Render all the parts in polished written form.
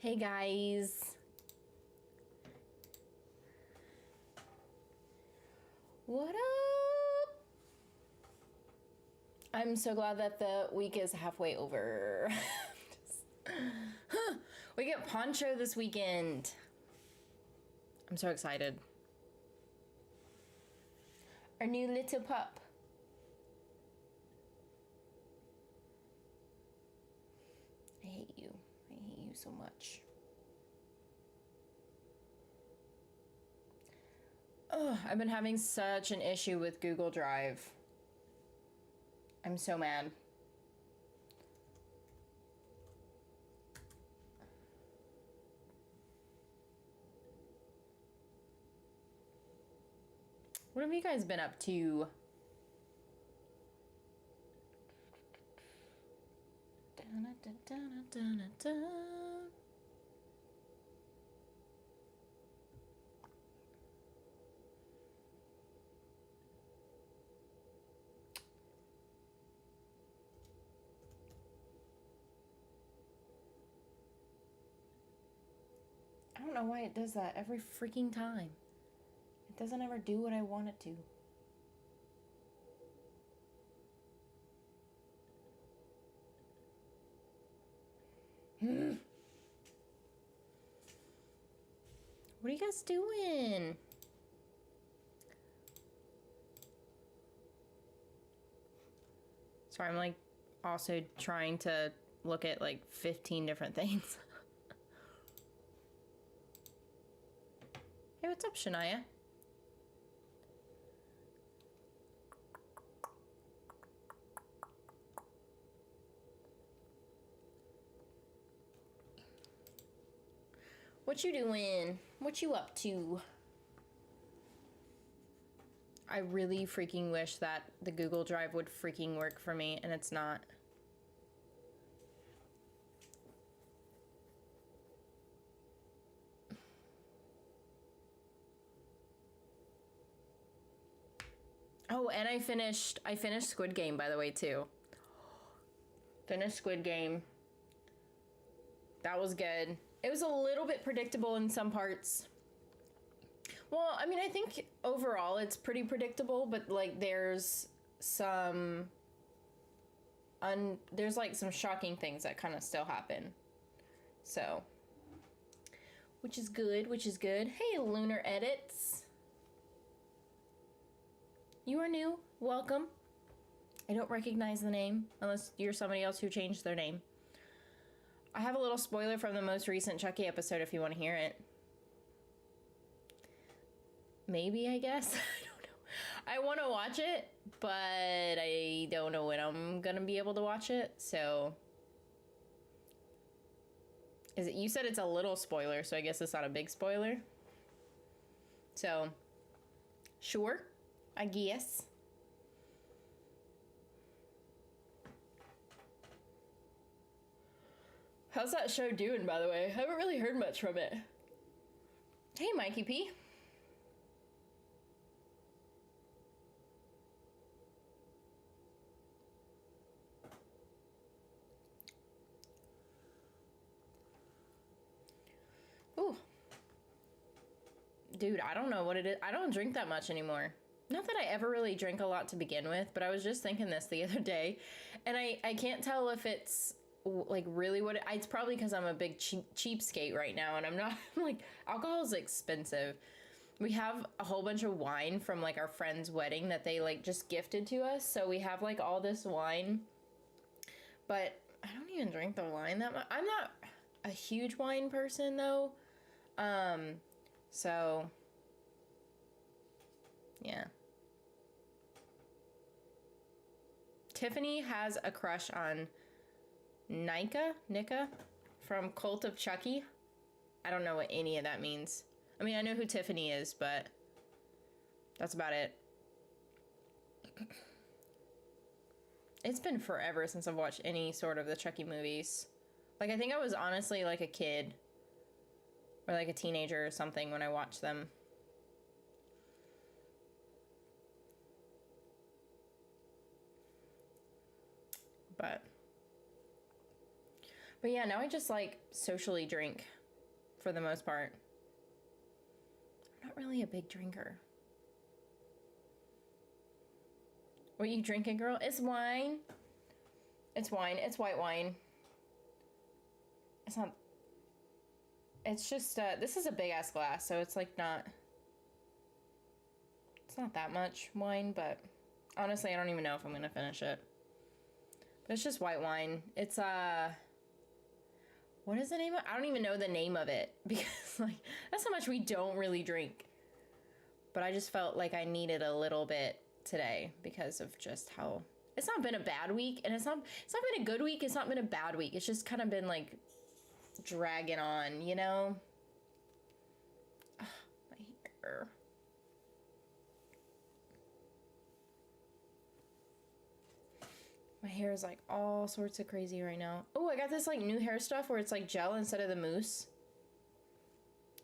Hey guys. What up? I'm so glad that the week is halfway over. We get Poncho this weekend. I'm so excited. Our new little pup. I hate you. I hate you so much. Oh, I've been having such an issue with Google Drive. I'm so mad. What have you guys been up to? I don't know why it does that every freaking time. It doesn't ever do what I want it to. What are you guys doing? Sorry, I'm like also trying to look at like 15 different things. Hey, what's up, Shania? What you doing? What you up to? I really freaking wish that the Google Drive would freaking work for me, and it's not. Oh, and I finished Squid Game, by the way, too. Finished Squid Game. That was good. It was a little bit predictable in some parts. Well, I mean, I think overall it's pretty predictable, but like there's some there's like some shocking things that kind of still happen. So, which is good, which is good. Hey, Lunar Edits. You are new. Welcome. I don't recognize the name unless you're somebody else who changed their name. I have a little spoiler from the most recent Chucky episode if you want to hear it. Maybe, I guess. I don't know. I want to watch it, but I don't know when I'm going to be able to watch it, so... You said it's a little spoiler, so I guess it's not a big spoiler. So, sure, I guess. How's that show doing, by the way? I haven't really heard much from it. Hey, Mikey P. Ooh. Dude, I don't know what it is. I don't drink that much anymore. Not that I ever really drink a lot to begin with, but I was just thinking this the other day, and I can't tell if it's like really what it's probably because I'm a big cheapskate right now, and I'm not like, alcohol is expensive. We have a whole bunch of wine from like our friend's wedding that they like just gifted to us, so we have like all this wine, but I don't even drink the wine that much. I'm not a huge wine person though, so yeah. Tiffany has a crush on Nika from Cult of Chucky. I don't know what any of that means. I mean, I know who Tiffany is, but that's about it. It's been forever since I've watched any sort of the Chucky movies. Like, I think I was honestly like a kid or like a teenager or something when I watched them. But yeah, now I just like socially drink. for the most part. I'm not really a big drinker. What you drinking, girl? It's wine. It's wine. It's white wine. It's not... It's just, this is a big-ass glass, so it's, like, not... It's not that much wine, but... Honestly, I don't even know if I'm gonna finish it. But it's just white wine. It's, what is the name of it? I don't even know the name of it. Because, like, that's how much we don't really drink. But I just felt like I needed a little bit today because of just how... It's not been a bad week, and it's not been a good week. It's not been a bad week. It's just kind of been, like, dragging on, you know? Ugh, my hair. My hair is, like, all sorts of crazy right now. Oh, I got this, like, new hair stuff where it's, like, gel instead of the mousse.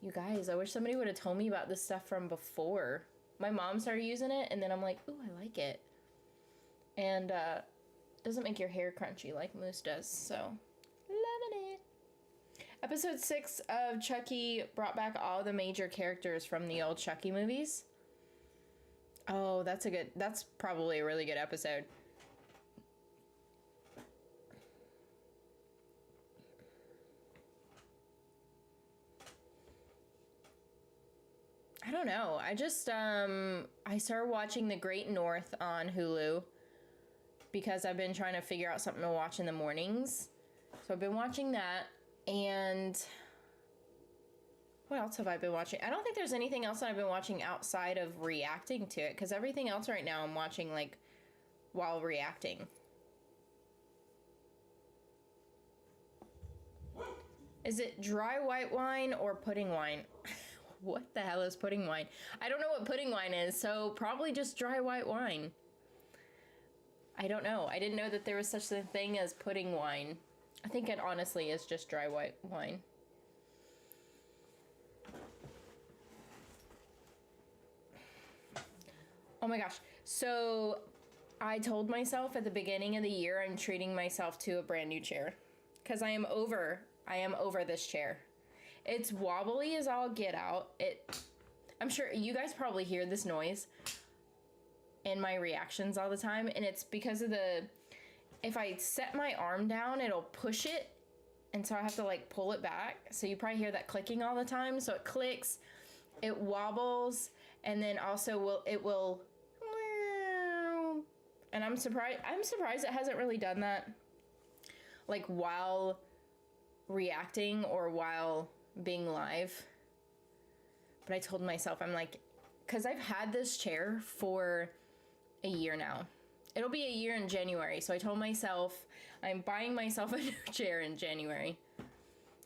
You guys, I wish somebody would have told me about this stuff from before. My mom started using it, and then I'm like, ooh, I like it. And, doesn't make your hair crunchy like mousse does, so loving it. Episode 6 of Chucky brought back all the major characters from the old Chucky movies. Oh, that's probably a really good episode. I don't know. I just, I started watching The Great North on Hulu because I've been trying to figure out something to watch in the mornings. So I've been watching that, and what else have I been watching? I don't think there's anything else that I've been watching outside of reacting to it, because everything else right now I'm watching, like, while reacting. Is it dry white wine or pudding wine? What the hell is pudding wine? I don't know what pudding wine is, so probably just dry white wine. I don't know. I didn't know that there was such a thing as pudding wine. I think it honestly is just dry white wine. Oh my gosh. So I told myself at the beginning of the year I'm treating myself to a brand new chair. Because I am over this chair. It's wobbly as all get out. I'm sure you guys probably hear this noise in my reactions all the time, and it's because of if I set my arm down, it'll push it, and so I have to, like, pull it back. So you probably hear that clicking all the time. So it clicks, it wobbles, and then also it will, and I'm surprised it hasn't really done that, like, while reacting or while being live. But I told myself, I'm like, because I've had this chair for a year now. It'll be a year in January. So I told myself I'm buying myself a new chair in January,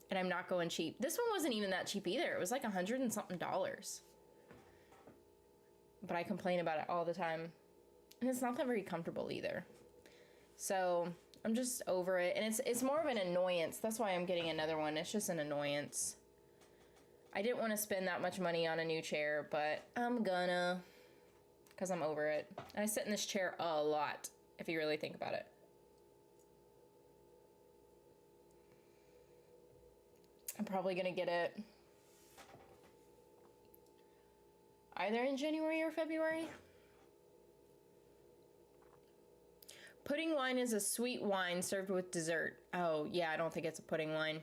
and I'm not going cheap. This one wasn't even that cheap either. It was like $100 and something. But I complain about it all the time, and it's not that very comfortable either. So I'm just over it, and it's more of an annoyance. That's why I'm getting another one. It's just an annoyance. I didn't want to spend that much money on a new chair, but I'm gonna, because I'm over it. And I sit in this chair a lot, if you really think about it. I'm probably gonna get it either in January or February. Pudding wine is a sweet wine served with dessert. Oh, yeah, I don't think it's a pudding wine.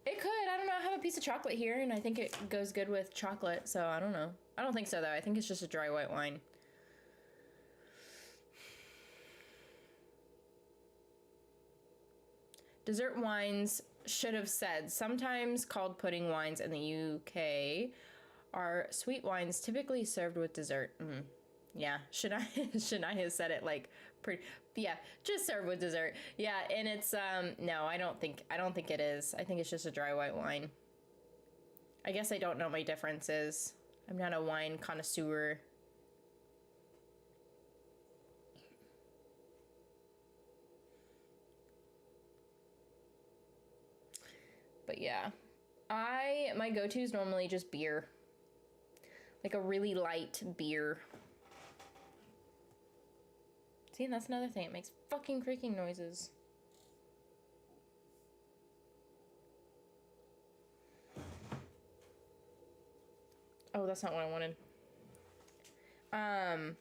It could. I don't know. I have a piece of chocolate here, and I think it goes good with chocolate, so I don't know. I don't think so, though. I think it's just a dry white wine. Dessert wines should have said, sometimes called pudding wines in the UK, are sweet wines typically served with dessert. Yeah, should I have said it like pretty? Yeah, just served with dessert. Yeah, and it's no, I don't think it is. I think it's just a dry white wine. I guess I don't know my differences. I'm not a wine connoisseur. But yeah, my go-to is normally just beer. Like a really light beer. See, that's another thing. It makes fucking creaking noises. that's not what I wanted. I'm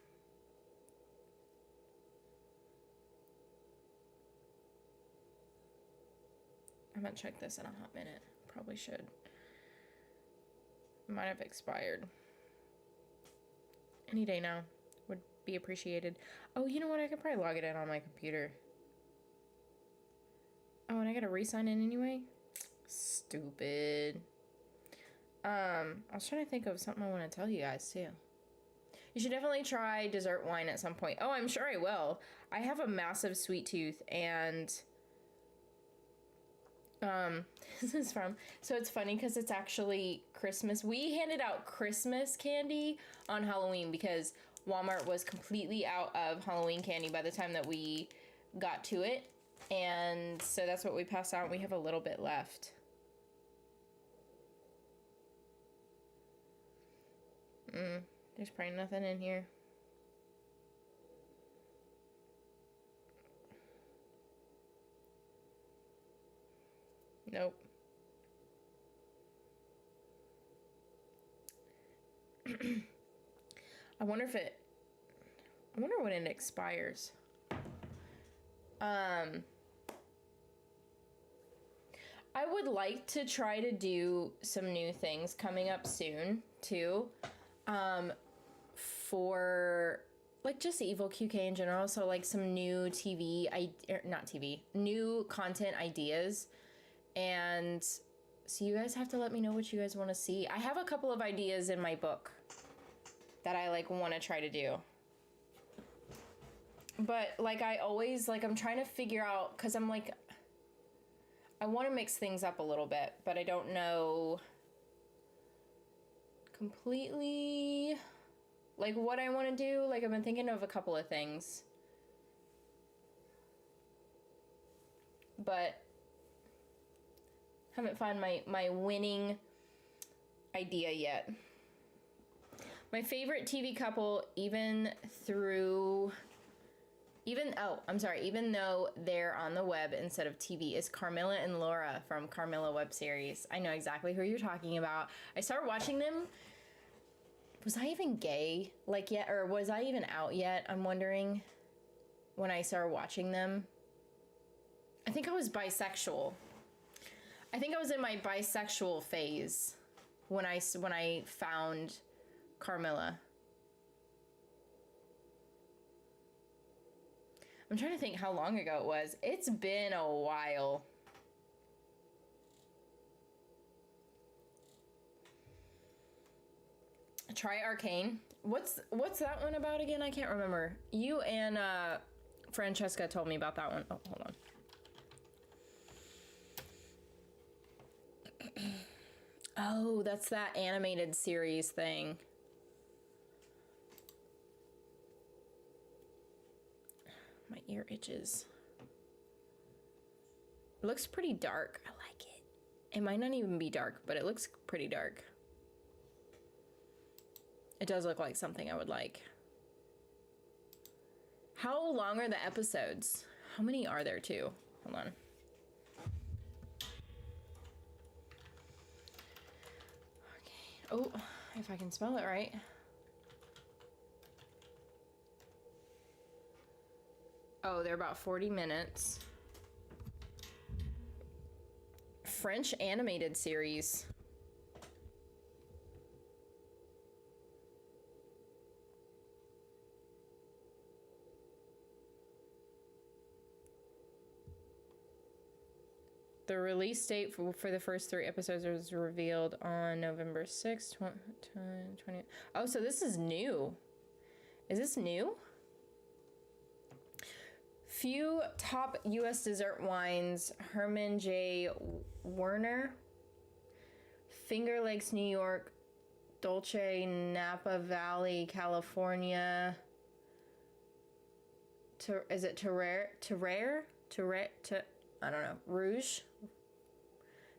gonna check this in a hot minute. Probably should. Might have expired. Any day now would be appreciated. Oh, you know what? I could probably log it in on my computer. Oh, and I gotta re-sign in anyway? Stupid. I was trying to think of something I want to tell you guys, too. You should definitely try dessert wine at some point. Oh, I'm sure I will. I have a massive sweet tooth, and... this is from... So it's funny, because it's actually Christmas. We handed out Christmas candy on Halloween, because Walmart was completely out of Halloween candy by the time that we got to it. And so that's what we passed out. We have a little bit left. There's probably nothing in here. Nope. I wonder when it expires. I would like to try to do some new things coming up soon, too. For, like, just Evil QK in general. So, like, some new new content ideas. And so you guys have to let me know what you guys want to see. I have a couple of ideas in my book that I, like, want to try to do. But, like, I always, like, I'm trying to figure out, because I'm, like, I want to mix things up a little bit, but I don't know completely, like, what I want to do. Like, I've been thinking of a couple of things, but haven't found my winning idea yet. My favorite TV couple, even though they're on the web instead of TV, is Carmilla and Laura from Carmilla web series. I know exactly who you're talking about. I started watching them. Was I even gay yet, or was I even out yet? I'm wondering when I started watching them. I think I was bisexual. I think I was in my bisexual phase when I found Carmilla. I'm trying to think how long ago it was. It's been a while. Try Arcane. What's that one about again? I can't remember. You and Francesca told me about that one. Oh, hold on. Oh, that's that animated series thing. My ear itches. It looks pretty dark. I like it. It might not even be dark, but it looks pretty dark. It does look like something I would like. How long are the episodes? How many are there too? Hold on. Okay. Oh, if I can spell it right. Oh, they're about 40 minutes. French animated series. The release date for the first 3 episodes was revealed on November 6th, 2020. Oh, so this is new. Is this new? Few top U.S. dessert wines. Herman J. Werner. Finger Lakes, New York. Dolce, Napa Valley, California. Is it Terrare? I don't know. Rouge.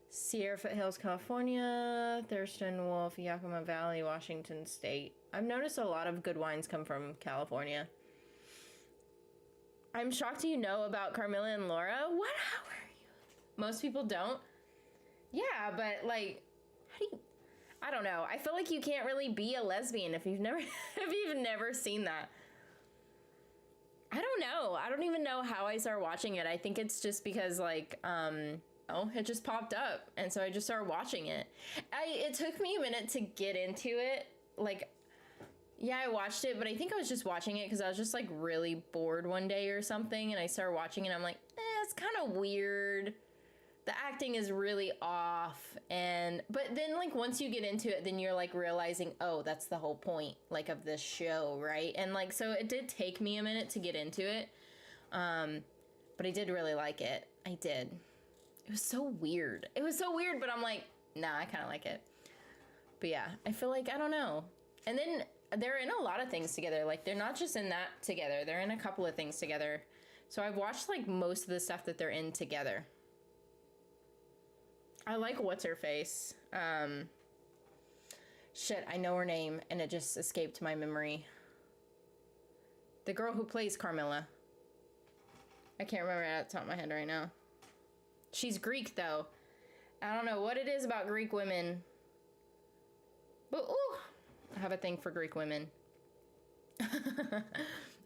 Sierra Foothills, California. Thurston Wolf, Yakima Valley, Washington State. I've noticed a lot of good wines come from California. I'm shocked you know about Carmilla and Laura. What? How are you? Most people don't. Yeah, but like, how do you... I don't know. I feel like you can't really be a lesbian if you've never if you've never seen that. I don't know. I don't even know how I started watching it. I think it's just because like it just popped up, and so I just started watching it. It took me a minute to get into it. Like, yeah, I watched it, but I think I was just watching it because I was just like really bored one day or something, and I started watching it. And I'm like, it's kind of weird. The acting is really off, but then like once you get into it, then you're like realizing, oh, that's the whole point like of this show, right? And like so it did take me a minute to get into it, but I did really like it. I did. It was so weird. But I'm like, nah, I kind of like it. But yeah, I feel like, I don't know. And then they're in a lot of things together. Like, they're not just in that together. They're in a couple of things together. So I've watched, like, most of the stuff that they're in together. I like What's-Her-Face. Shit, I know her name, and it just escaped my memory. The girl who plays Carmilla. I can't remember it at the top of my head right now. She's Greek, though. I don't know what it is about Greek women. But, ooh, I have a thing for Greek women.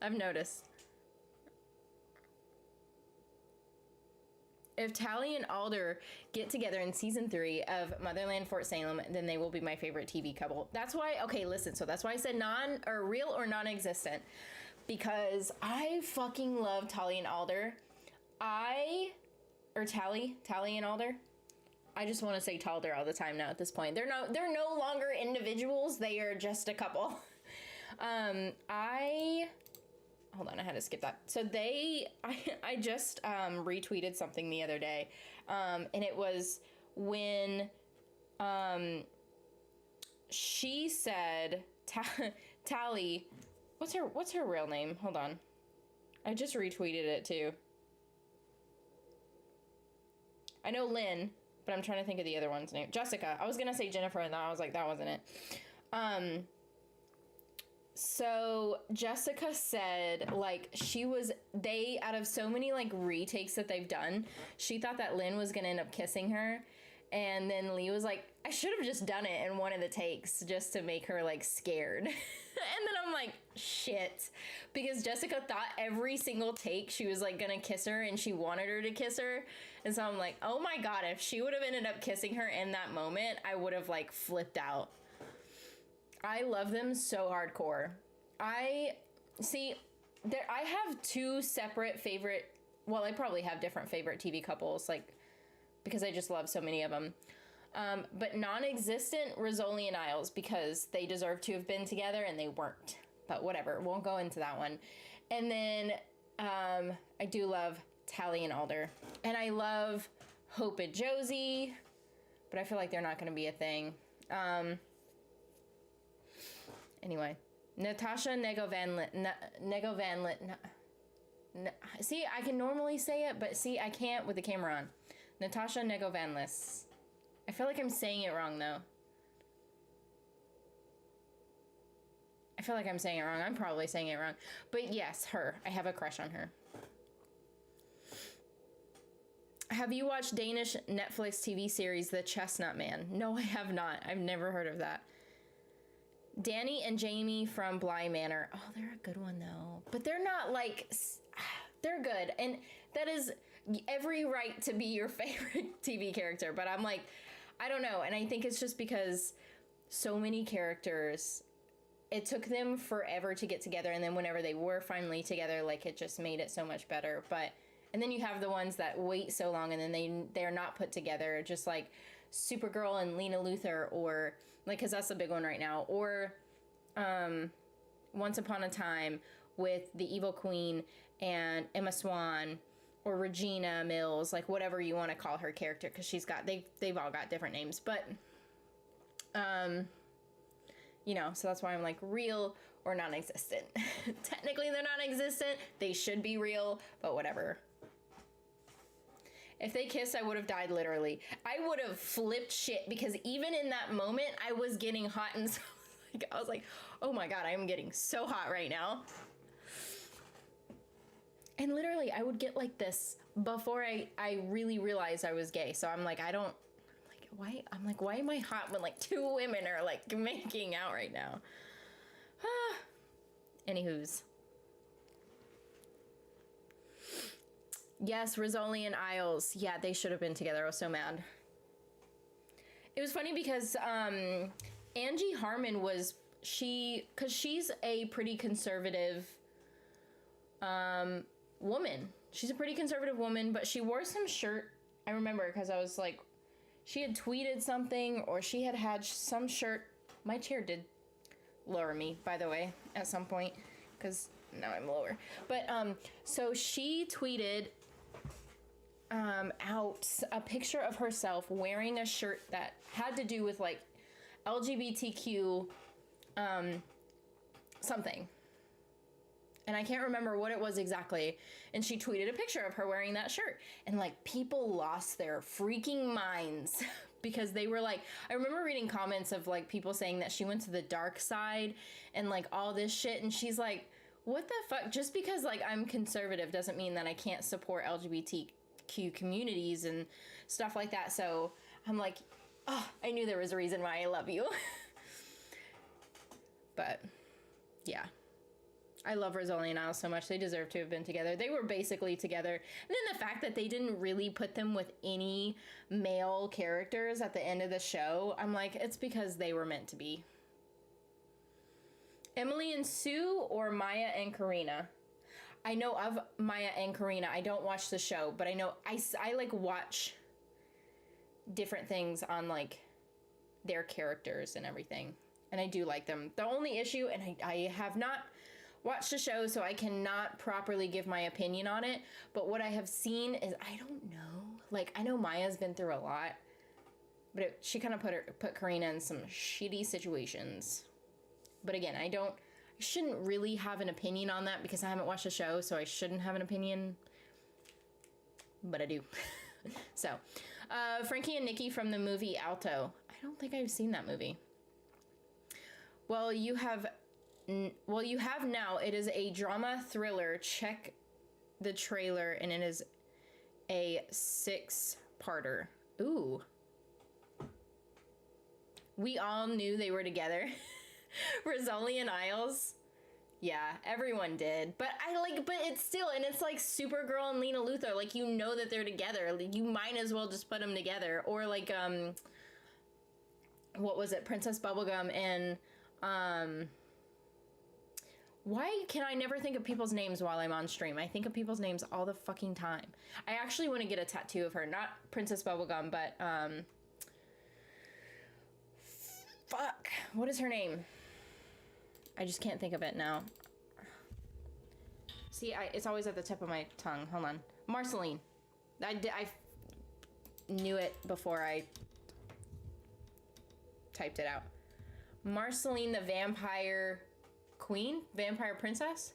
I've noticed. If Tally and Alder get together in season 3 of Motherland Fort Salem, then they will be my favorite TV couple. That's why, okay, listen, so that's why I said real or non-existent. Because I fucking love Tally and Alder. Tally and Alder. I just want to say Talder all the time now at this point. They're no longer individuals. They are just a couple. Hold on, I had to skip that. So I just retweeted something the other day. And it was when she said, Tally, what's her real name? Hold on. I just retweeted it too. I know Lynn, but I'm trying to think of the other one's name. Jessica. I was going to say Jennifer, and then I was like, that wasn't it. So Jessica said, like, out of so many, like, retakes that they've done, she thought that Lynn was going to end up kissing her. And then Lee was like, I should have just done it in one of the takes just to make her, like, scared. And then I'm like, shit. Because Jessica thought every single take she was, like, gonna kiss her, and she wanted her to kiss her. And so I'm like, oh my God, if she would have ended up kissing her in that moment, I would have, like, flipped out. I love them so hardcore. I have two separate favorite, well, I probably have different favorite TV couples, like, because I just love so many of them. But non-existent, Rizzoli and Isles, because they deserve to have been together and they weren't. But whatever, won't go into that one. And then I do love Tally and Alder. And I love Hope and Josie, but I feel like they're not going to be a thing. Anyway, Natasha see, I can normally say it, but see, I can't with the camera on. Natasha Negovanlis. I feel like I'm saying it wrong, though. I feel like I'm saying it wrong. I'm probably saying it wrong. But yes, her. I have a crush on her. Have you watched Danish Netflix TV series The Chestnut Man? No, I have not. I've never heard of that. Danny and Jamie from Bly Manor. Oh, they're a good one, though. But they're not, like... They're good. And that is every right to be your favorite TV character. But I'm like... I don't know. And I think it's just because so many characters... It took them forever to get together. And then whenever they were finally together, like, it just made it so much better. But... And then you have the ones that wait so long and then they're not put together. Just like Supergirl and Lena Luthor, or like, because that's the big one right now. Or Once Upon a Time with the Evil Queen and Emma Swan, or Regina Mills, like whatever you want to call her character, because they've all got different names. But you know, so that's why I'm like real or non-existent. Technically they're non-existent. They should be real, but whatever. If they kissed, I would have died, literally. I would have flipped shit, because even in that moment, I was getting hot, and so I was like, oh my God, I am getting so hot right now. And literally, I would get like this before I really realized I was gay. So I'm like, why am I hot when like two women are like making out right now? Anywho's. Yes, Rizzoli and Isles. Yeah, they should have been together. I was so mad. It was funny because Angie Harmon was, because she's a pretty conservative woman. She's a pretty conservative woman, but she wore some shirt. I remember because I was like, she had tweeted something or she had some shirt. My chair did lower me, by the way, at some point, because now I'm lower. But so she tweeted out a picture of herself wearing a shirt that had to do with like LGBTQ something. And I can't remember what it was exactly. And she tweeted a picture of her wearing that shirt. And like people lost their freaking minds because they were like, I remember reading comments of like people saying that she went to the dark side and like all this shit. And she's like, what the fuck? Just because like I'm conservative doesn't mean that I can't support LGBTQ communities and stuff like that. So I'm like, oh, I knew there was a reason why I love you. But yeah. I love Rizzoli and Isles so much. They deserve to have been together. They were basically together. And then the fact that they didn't really put them with any male characters at the end of the show, I'm like, it's because they were meant to be. Emily and Sue or Maya and Karina? I know of Maya and Karina. I don't watch the show, but I know I like watch different things on like their characters and everything. And I do like them. The only issue, and I have not watched the show, so I cannot properly give my opinion on it, but what I have seen is, I don't know, like, I know Maya's been through a lot, but she kind of put Karina in some shitty situations. But again, I shouldn't really have an opinion on that because I haven't watched the show, so I shouldn't have an opinion, but I do. So, Frankie and Nikki from the movie Alto. I don't think I've seen that movie. Well, you have now. It is a drama thriller. Check the trailer, and it is a 6-parter. Ooh. We all knew they were together. Rizzoli and Isles. Yeah, everyone did. But it's still, and it's like Supergirl and Lena Luthor. Like, you know that they're together. Like, you might as well just put them together. Or like, what was it? Princess Bubblegum and, why can I never think of people's names while I'm on stream? I think of people's names all the fucking time. I actually want to get a tattoo of her. Not Princess Bubblegum, but, fuck. What is her name? I just can't think of it now. See, it's always at the tip of my tongue. Hold on. Marceline. I knew it before I typed it out. Marceline the Vampire Queen? Vampire Princess?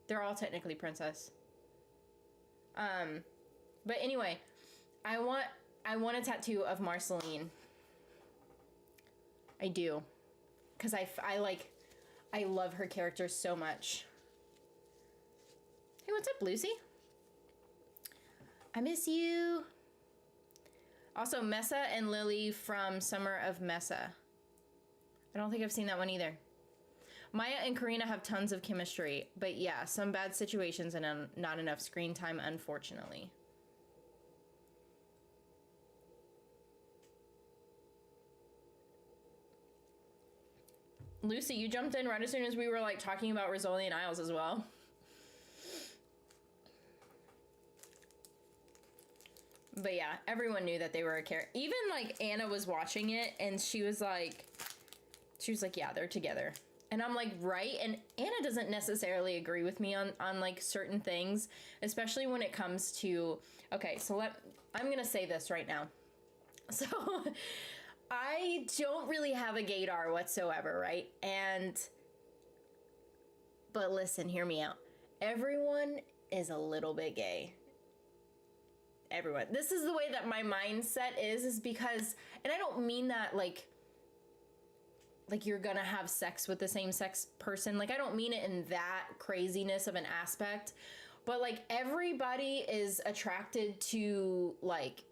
They're all technically princess. But anyway, I want a tattoo of Marceline. I do. Because I love her character so much. Hey, what's up, Lucy? I miss you. Also, Mesa and Lily from Summer of Mesa. I don't think I've seen that one either. Maya and Karina have tons of chemistry, but yeah, some bad situations and not enough screen time, unfortunately. Lucy, you jumped in right as soon as we were like talking about Rizzoli and Isles as well. But yeah, everyone knew that they were a character. Even like Anna was watching it and she was like, yeah, they're together. And I'm like, right? And Anna doesn't necessarily agree with me on like certain things, especially when it comes to, okay, so I'm going to say this right now. So I don't really have a gaydar whatsoever, right? But listen, hear me out. Everyone is a little bit gay. Everyone. This is the way that my mindset is because, and I don't mean that like you're gonna have sex with the same sex person. Like, I don't mean it in that craziness of an aspect, but like everybody is attracted to like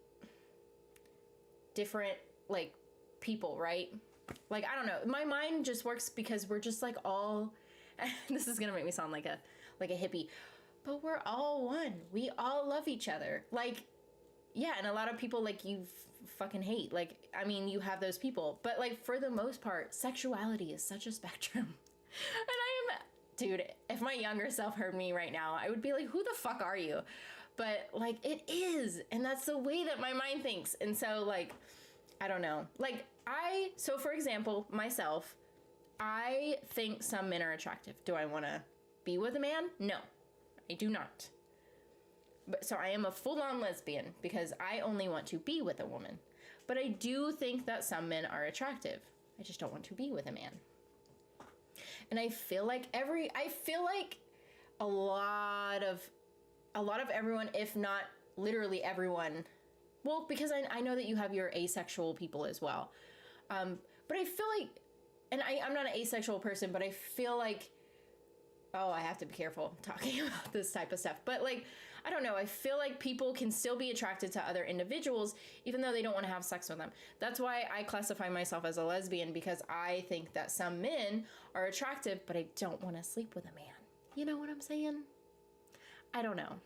different, like, people, right? Like, I don't know. My mind just works because we're just, like, all... this is gonna make me sound like a hippie. But we're all one. We all love each other. Like, yeah, and a lot of people, like, you fucking hate. Like, I mean, you have those people. But, like, for the most part, sexuality is such a spectrum. And dude, if my younger self heard me right now, I would be like, who the fuck are you? But, like, it is. And that's the way that my mind thinks. And so, like, I don't know. Like, so for example, myself, I think some men are attractive. Do I want to be with a man? No, I do not. But so I am a full-on lesbian because I only want to be with a woman. But I do think that some men are attractive. I just don't want to be with a man. And I feel like a lot of everyone, if not literally everyone, well, because I know that you have your asexual people as well. But I feel like, and I'm not an asexual person, but I feel like, oh, I have to be careful talking about this type of stuff. But, like, I don't know. I feel like people can still be attracted to other individuals, even though they don't want to have sex with them. That's why I classify myself as a lesbian, because I think that some men are attractive, but I don't want to sleep with a man. You know what I'm saying? I don't know.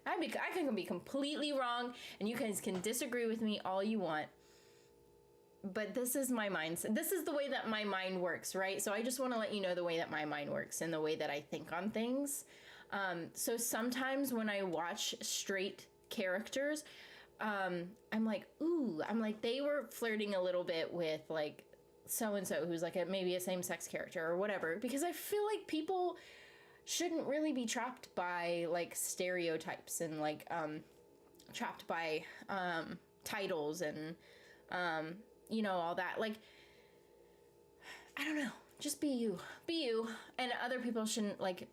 I can be completely wrong, and you guys can disagree with me all you want. But this is my mindset. This is the way that my mind works, right? So I just want to let you know the way that my mind works and the way that I think on things. So sometimes when I watch straight characters, I'm like, ooh, they were flirting a little bit with, like, so-and-so who's like maybe a same-sex character or whatever, because I feel like people shouldn't really be trapped by, like, stereotypes and, like, trapped by titles and you know, all that. Like, I don't know, just be you, and other people shouldn't, like,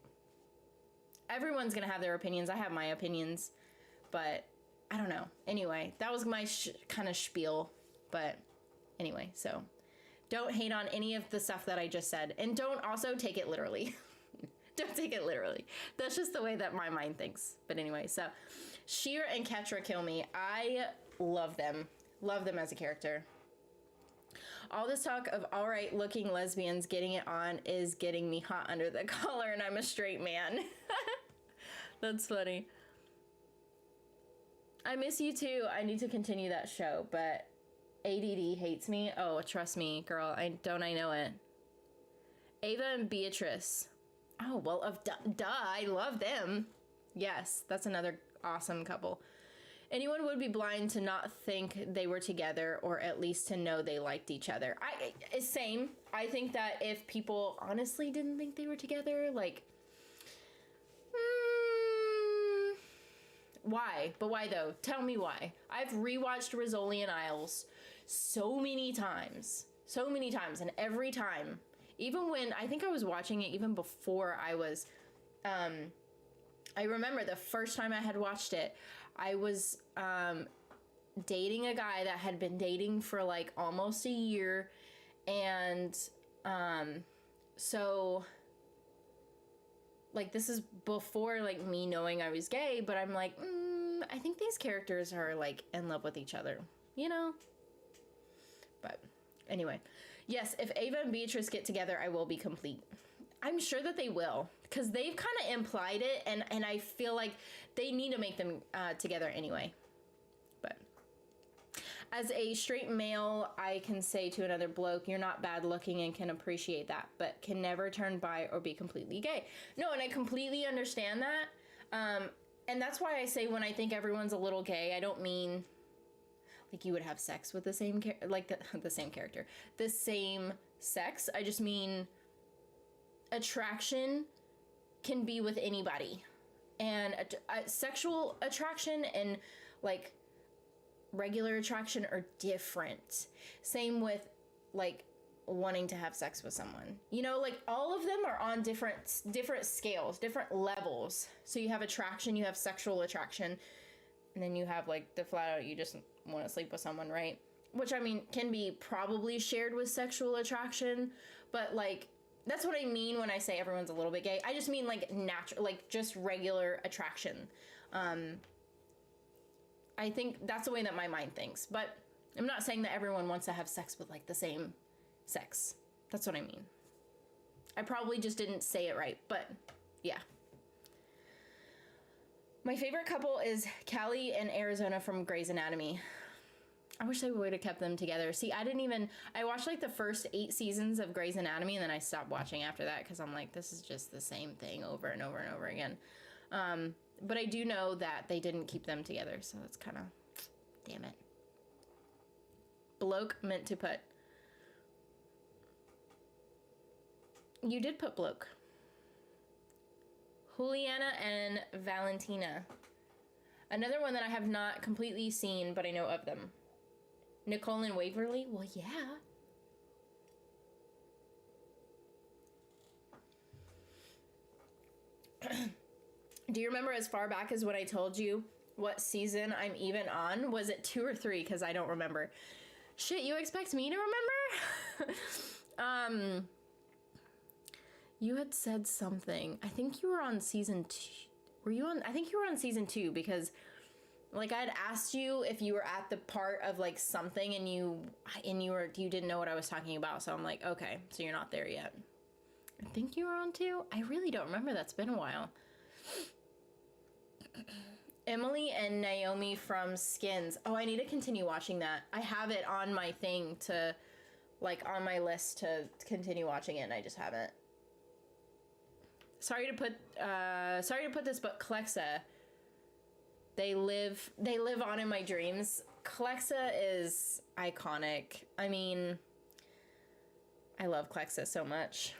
everyone's gonna have their opinions. I have my opinions, but I don't know. Anyway, that was my kind of spiel. But anyway, so don't hate on any of the stuff that I just said, and don't also take it literally. Don't take it literally. That's just the way that my mind thinks. But anyway, so Sheer and Katara kill me. I love them as a character. All this talk of alright looking lesbians getting it on is getting me hot under the collar, and I'm a straight man. That's funny. I miss you too. I need to continue that show, but ADD hates me. Oh, trust me, girl. I know it. Ava and Beatrice. Oh, well, duh, I love them. Yes, that's another awesome couple. Anyone would be blind to not think they were together, or at least to know they liked each other. Same. I think that if people honestly didn't think they were together, like, why? But why though? Tell me why. I've rewatched Rizzoli and Isles so many times, and every time, even when I think I was watching it even before I was, I remember the first time I had watched it, I was dating a guy that had been dating for like almost a year, and so like this is before like me knowing I was gay, but I'm like, I think these characters are like in love with each other, you know? But anyway, yes, if Ava and Beatrice get together, I will be complete. I'm sure that they will, because they've kind of implied it, and I feel like they need to make them together anyway. But as a straight male, I can say to another bloke, you're not bad looking and can appreciate that, but can never turn bi or be completely gay. No, and I completely understand that. And that's why I say when I think everyone's a little gay, I don't mean like you would have sex with the same the same character, the same sex. I just mean attraction can be with anybody, and sexual attraction and like regular attraction are different. Same with like wanting to have sex with someone, you know, like all of them are on different scales, different levels. So you have attraction, you have sexual attraction, and then you have like the flat out you just want to sleep with someone, right? Which I mean can be probably shared with sexual attraction, but like that's what I mean when I say everyone's a little bit gay. I just mean like natural, like just regular attraction. I think that's the way that my mind thinks. But I'm not saying that everyone wants to have sex with like the same sex. That's what I mean. I probably just didn't say it right, but yeah. My favorite couple is Callie and Arizona from Grey's Anatomy. I wish they would have kept them together. See, I watched like the first 8 seasons of Grey's Anatomy, and then I stopped watching after that because I'm like, this is just the same thing over and over and over again. But I do know that they didn't keep them together, so it's kind of, damn it. Bloke meant to put. You did put bloke. Juliana and Valentina. Another one that I have not completely seen, but I know of them. Nicole and Waverly? Well, yeah. Do you remember as far back as when I told you what season I'm even on? Was it 2 or 3? Because I don't remember. Shit, you expect me to remember? You had said something. I think you were on season 2. Were you on? I think you were on season 2 because, like, I had asked you if you were at the part of like something, and you didn't know what I was talking about. So I'm like, okay, so you're not there yet. I think you were on 2. I really don't remember. That's been a while. Emily and Naomi from Skins. Oh, I need to continue watching that. I have it on my thing to, like, on my list to continue watching it, and I just haven't. Sorry to put this, but Clexa, they live on in my dreams. Clexa is iconic. I mean, I love Clexa so much.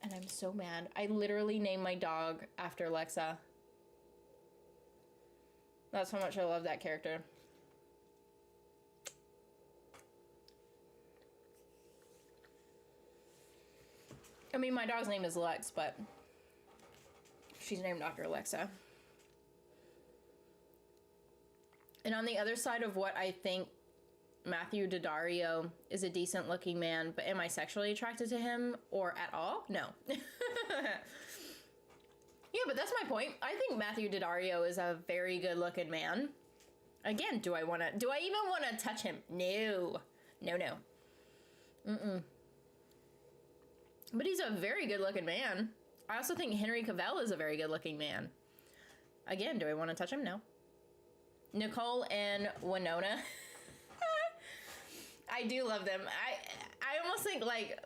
And I'm so mad. I literally named my dog after Lexa. That's how much I love that character. I mean, my dog's name is Lex, but she's named after Alexa. And on the other side of what I think Matthew Daddario is a decent looking man, but am I sexually attracted to him or at all? No. Yeah, but that's my point. I think Matthew Daddario is a very good looking man. Again, do I even want to touch him? No. Mm-mm. But he's a very good looking man. I also think Henry Cavill is a very good looking man. Again, do I want to touch him? No. Nicole and Winona. I do love them. I almost think like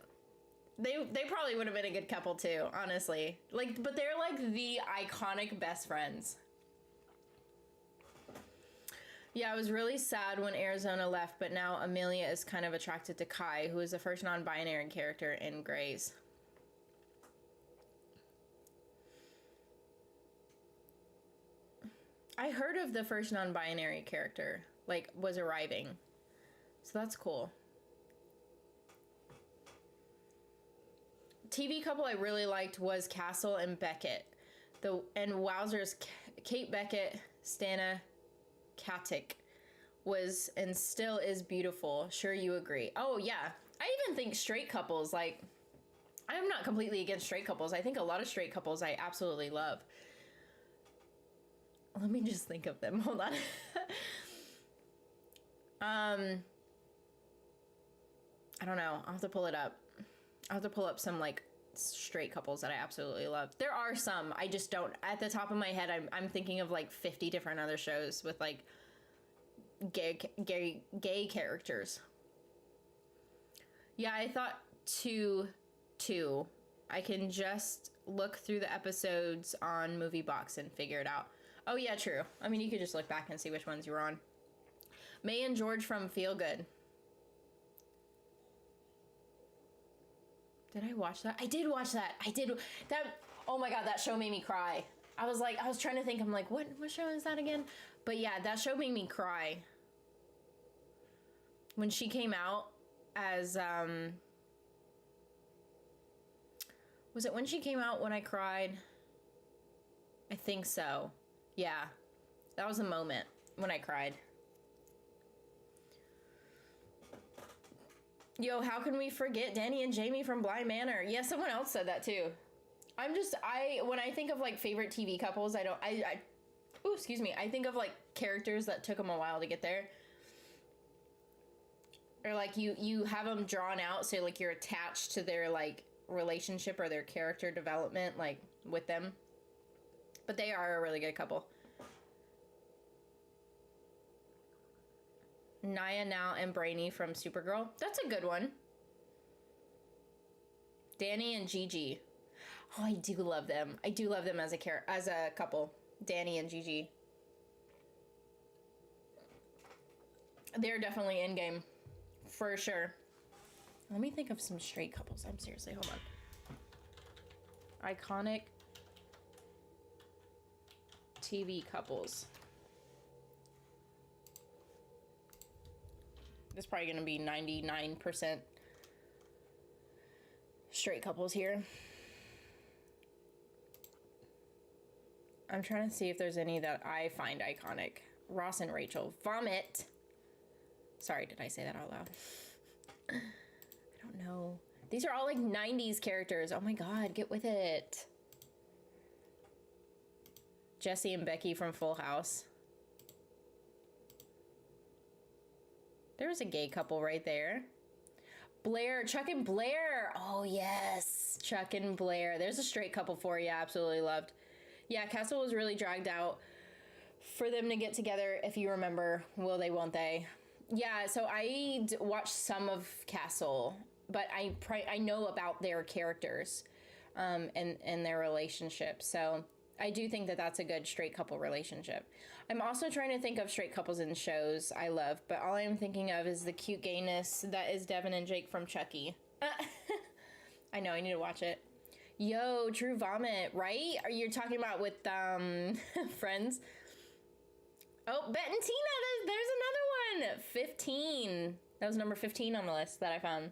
they probably would have been a good couple too, honestly. Like, but they're like the iconic best friends. Yeah, I was really sad when Arizona left, but now Amelia is kind of attracted to Kai, who is the first non-binary character in Grey's. I heard of the first non-binary character, like, was arriving. So that's cool. TV couple I really liked was Castle and Beckett. And wowzers, Kate Beckett, Stana Katic was and still is beautiful. Sure you agree. Oh yeah. I even think straight couples, like, I'm not completely against straight couples. I think a lot of straight couples I absolutely love. Let me just think of them. Hold on. I don't know. I'll have to pull it up. I'll have to pull up some like straight couples that I absolutely love. There are some. I just don't. At the top of my head, I'm thinking of like 50 different other shows with like gay characters. Yeah, I thought two. I can just look through the episodes on MovieBox and figure it out. Oh yeah, true. I mean, you could just look back and see which ones you were on. May and George from Feel Good. Did I watch that? I did watch that. I did. That. Oh my God, that show made me cry. I was trying to think. I'm like, what show is that again? But yeah, that show made me cry. When she came out as, was it when she came out when I cried? I think so. Yeah. That was a moment when I cried. Yo, how can we forget Danny and Jamie from Bly Manor? Yeah, someone else said that too. When I think of like favorite TV couples, Oh, excuse me. I think of like characters that took them a while to get there. Or like you have them drawn out, so like you're attached to their like relationship or their character development, like with them. But they are a really good couple. Naya Now and Brainy from Supergirl. That's a good one. Danny and Gigi. Oh, I do love them. I do love them as a couple. Danny and Gigi. They're definitely in game. For sure. Let me think of some straight couples. I'm seriously, hold on. Iconic TV couples. This is probably going to be 99% straight couples here. I'm trying to see if there's any that I find iconic. Ross and Rachel. Vomit. Sorry, did I say that out loud? I don't know. These are all like 90s characters. Oh my god, get with it. Jesse and Becky from Full House. There was a gay couple right there. Blair, Chuck and Blair. Oh yes, Chuck and Blair. There's a straight couple for you. Absolutely loved. Yeah, Castle was really dragged out for them to get together. If you remember, will they, won't they? Yeah, so I watched some of Castle, but I know about their characters and their relationship. So I do think that that's a good straight couple relationship. I'm also trying to think of straight couples in shows I love, but all I'm thinking of is the cute gayness that is Devin and Jake from Chucky. I know, I need to watch it. Yo, True Vomit, right? Are you talking about with Friends? Oh, Bet and Tina, there's another one. 15. That was number 15 on the list that I found.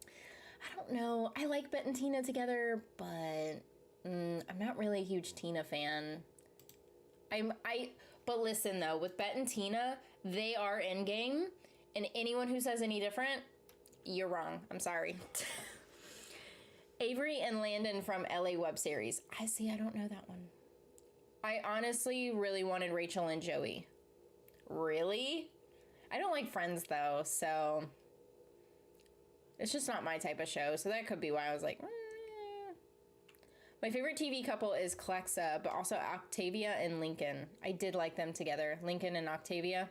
I don't know. I like Bet and Tina together, but I'm not really a huge Tina fan. But listen though, with Bet and Tina, they are in game, and anyone who says any different, you're wrong. I'm sorry. Avery and Landon from LA web series. I don't know that one. I honestly really wanted Rachel and Joey. Really? I don't like Friends though, so it's just not my type of show. So that could be why I was like, My favorite TV couple is Clexa, but also Octavia and Lincoln. I did like them together. Lincoln and Octavia.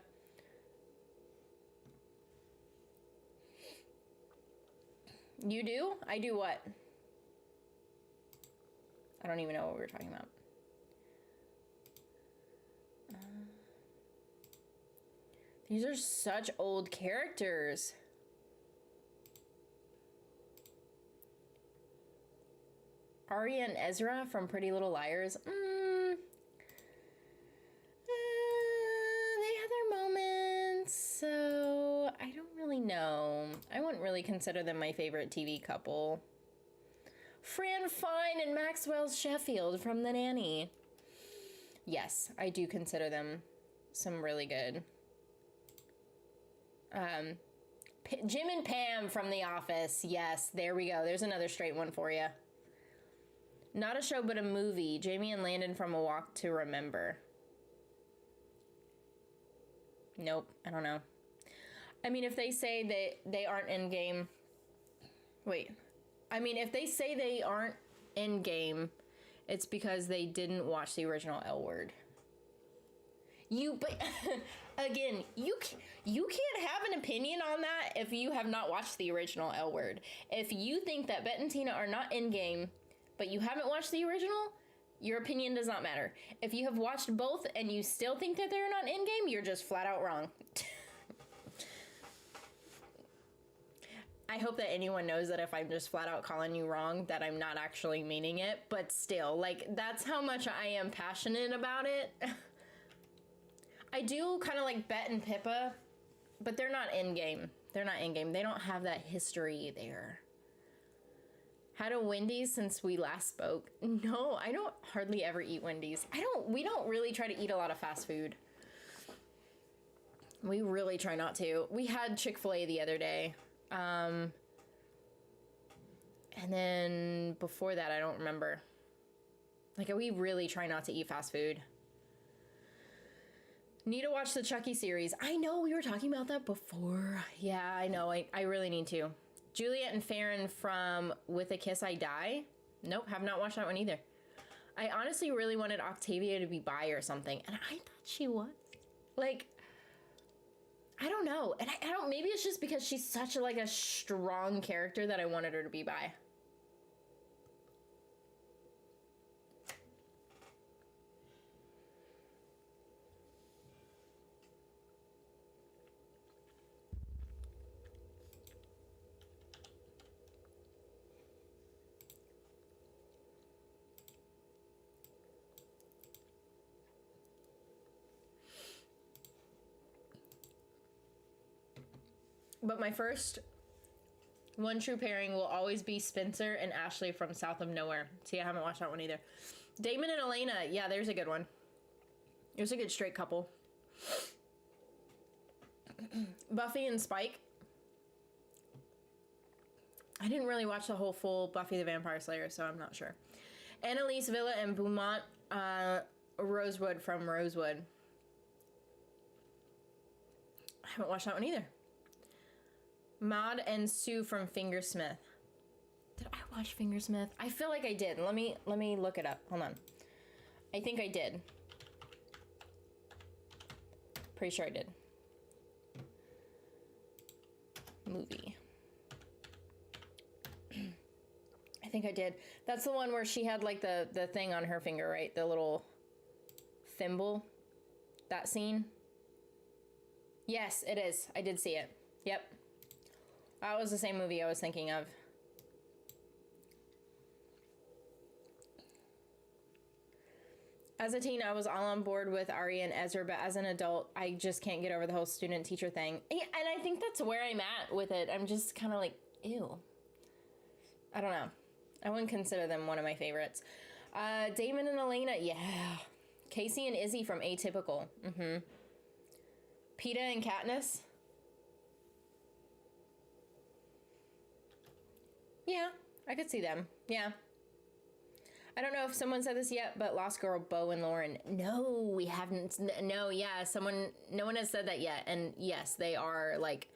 You do? I do what? I don't even know what we were talking about. These are such old characters. Arya and Ezra from Pretty Little Liars. They had their moments, so I don't really know. I wouldn't really consider them my favorite TV couple. Fran Fine and Maxwell Sheffield from The Nanny. Yes, I do consider them some really good. Jim and Pam from The Office. Yes, there we go. There's another straight one for you. Not a show, but a movie. Jamie and Landon from A Walk to Remember. Nope, I don't know. I mean, if they say that they aren't in game... Wait. I mean, if they say they aren't in game, it's because they didn't watch the original L Word. But again, you can't have an opinion on that if you have not watched the original L Word. If you think that Bet and Tina are not in game, but you haven't watched the original, your opinion does not matter. If you have watched both and you still think that they're not in game, you're just flat out wrong. I hope that anyone knows that if I'm just flat out calling you wrong, that I'm not actually meaning it, but still, like, that's how much I am passionate about it. I do kind of like Bet and Pippa, but they're not in game. They're not in game. They don't have that history there. Had a Wendy's since we last spoke. No, I don't hardly ever eat Wendy's. We don't really try to eat a lot of fast food. We really try not to. We had Chick-fil-A the other day. And then before that, I don't remember. Like, we really try not to eat fast food. Need to watch the Chucky series. I know, we were talking about that before. Yeah, I know. I really need to. Juliet and Farron from With a Kiss I Die. Nope, have not watched that one either. I honestly really wanted Octavia to be bi or something, and I thought she was. Like, I don't know. And I don't, maybe it's just because she's such a strong character that I wanted her to be bi. But my first one true pairing will always be Spencer and Ashley from South of Nowhere. See, I haven't watched that one either. Damon and Elena. Yeah, there's a good one. There's a good straight couple. Buffy and Spike. I didn't really watch the whole full Buffy the Vampire Slayer, so I'm not sure. Annalise Villa and Beaumont Rosewood from Rosewood. I haven't watched that one either. Maud and Sue from Fingersmith. Did I watch Fingersmith? I feel like I did. Let me look it up. Hold on. I think I did. Pretty sure I did. Movie. I think I did. That's the one where she had like the thing on her finger, right? The little thimble. That scene. Yes, it is. I did see it. Yep. That was the same movie I was thinking of. As a teen, I was all on board with Ari and Ezra, but as an adult, I just can't get over the whole student-teacher thing. And I think that's where I'm at with it. I'm just kind of like, ew. I don't know. I wouldn't consider them one of my favorites. Damon and Elena, yeah. Casey and Izzy from Atypical. Mm-hmm. Peeta and Katniss. Yeah, I could see them. Yeah. I don't know if someone said this yet, but Lost Girl, Bo and Lauren. No, we haven't. No, yeah, no one has said that yet. And yes, they are like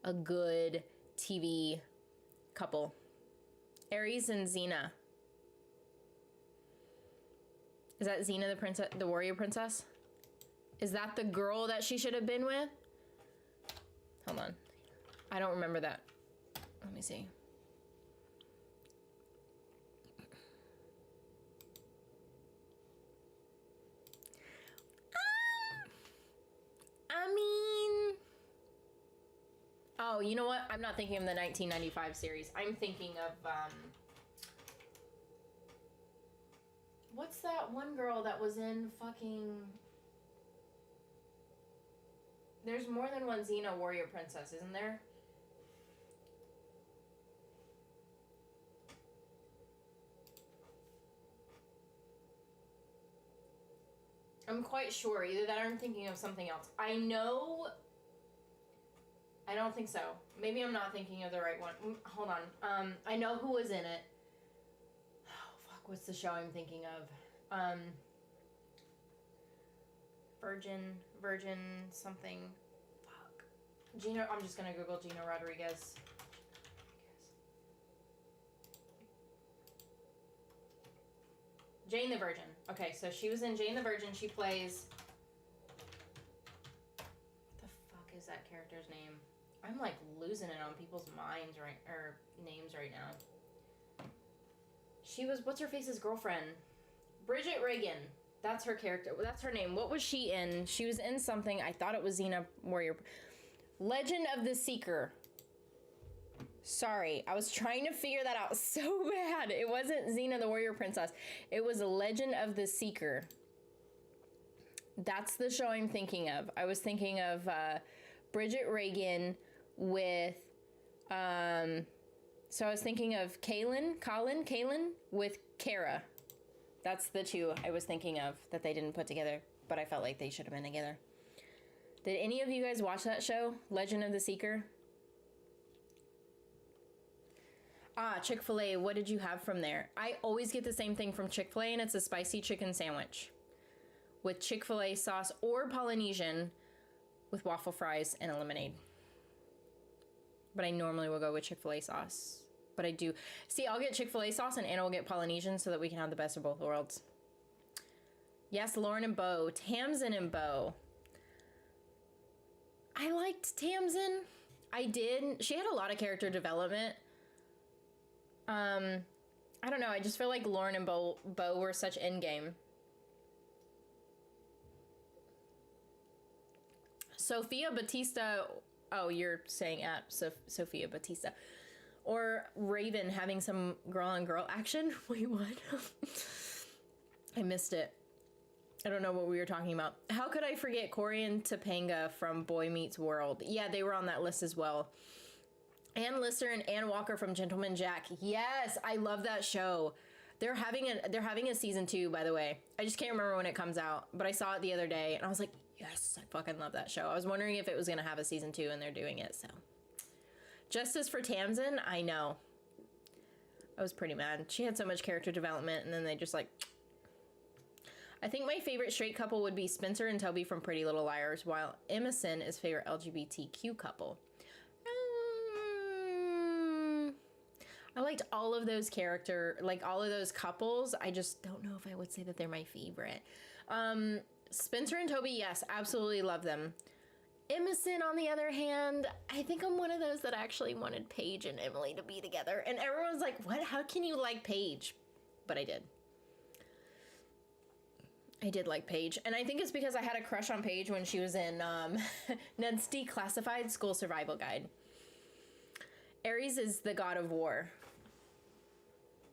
a good TV couple. Ares and Xena. Is that Xena the princess, the warrior princess? Is that the girl that she should have been with? Hold on. I don't remember that. Let me see. I mean... Oh, you know what? I'm not thinking of the 1995 series. I'm thinking of, what's that one girl that was in fucking... There's more than one Xena warrior princess, isn't there? I'm quite sure. Either that or I'm thinking of something else. I know... I don't think so. Maybe I'm not thinking of the right one. Hold on. I know who was in it. Oh, fuck. What's the show I'm thinking of? Virgin something. Fuck. Gina... I'm just gonna Google Gina Rodriguez. Jane the Virgin. Okay, so she was in Jane the Virgin. She plays... What the fuck is that character's name? I'm like losing it on people's minds names right now. She was, what's her face's girlfriend? Bridget Reagan. That's her character. That's her name. What was she in? She was in something. I thought it was Xena Warrior. Legend of the Seeker. Sorry, I was trying to figure that out so bad. It wasn't Xena the Warrior Princess. It was Legend of the Seeker. That's the show I'm thinking of. I was thinking of Bridget Reagan with, so I was thinking of Kaylin with Kara. That's the two I was thinking of that they didn't put together, but I felt like they should have been together. Did any of you guys watch that show, Legend of the Seeker? Ah, Chick-fil-A, what did you have from there? I always get the same thing from Chick-fil-A, and it's a spicy chicken sandwich with Chick-fil-A sauce or Polynesian with waffle fries and a lemonade. But I normally will go with Chick-fil-A sauce. But I do. See, I'll get Chick-fil-A sauce and Anna will get Polynesian so that we can have the best of both worlds. Yes, Lauren and Bo. Tamsin and Bo. I liked Tamsin. I did. She had a lot of character development. I don't know. I just feel like Lauren and Bo were such endgame. Sophia Batista. Oh, you're saying at Sophia Batista. Or Raven having some girl-on-girl action. Wait, what? I missed it. I don't know what we were talking about. How could I forget Cory and Topanga from Boy Meets World? Yeah, they were on that list as well. Ann Lister and Ann Walker from Gentleman Jack. Yes, I love that show. They're having a season 2, by the way. I just can't remember when it comes out, but I saw it the other day and I was like, yes, I fucking love that show. I was wondering if it was gonna have a season 2 and they're doing it, so. Justice for Tamsin, I know. I was pretty mad. She had so much character development and then they just like... I think my favorite straight couple would be Spencer and Toby from Pretty Little Liars, while Emerson is favorite LGBTQ couple. I liked all of those all of those couples. I just don't know if I would say that they're my favorite. Spencer and Toby, yes, absolutely love them. Emerson, on the other hand, I think I'm one of those that actually wanted Paige and Emily to be together. And everyone's like, what? How can you like Paige? But I did. I did like Paige. And I think it's because I had a crush on Paige when she was in Ned's Declassified School Survival Guide. Ares is the god of war.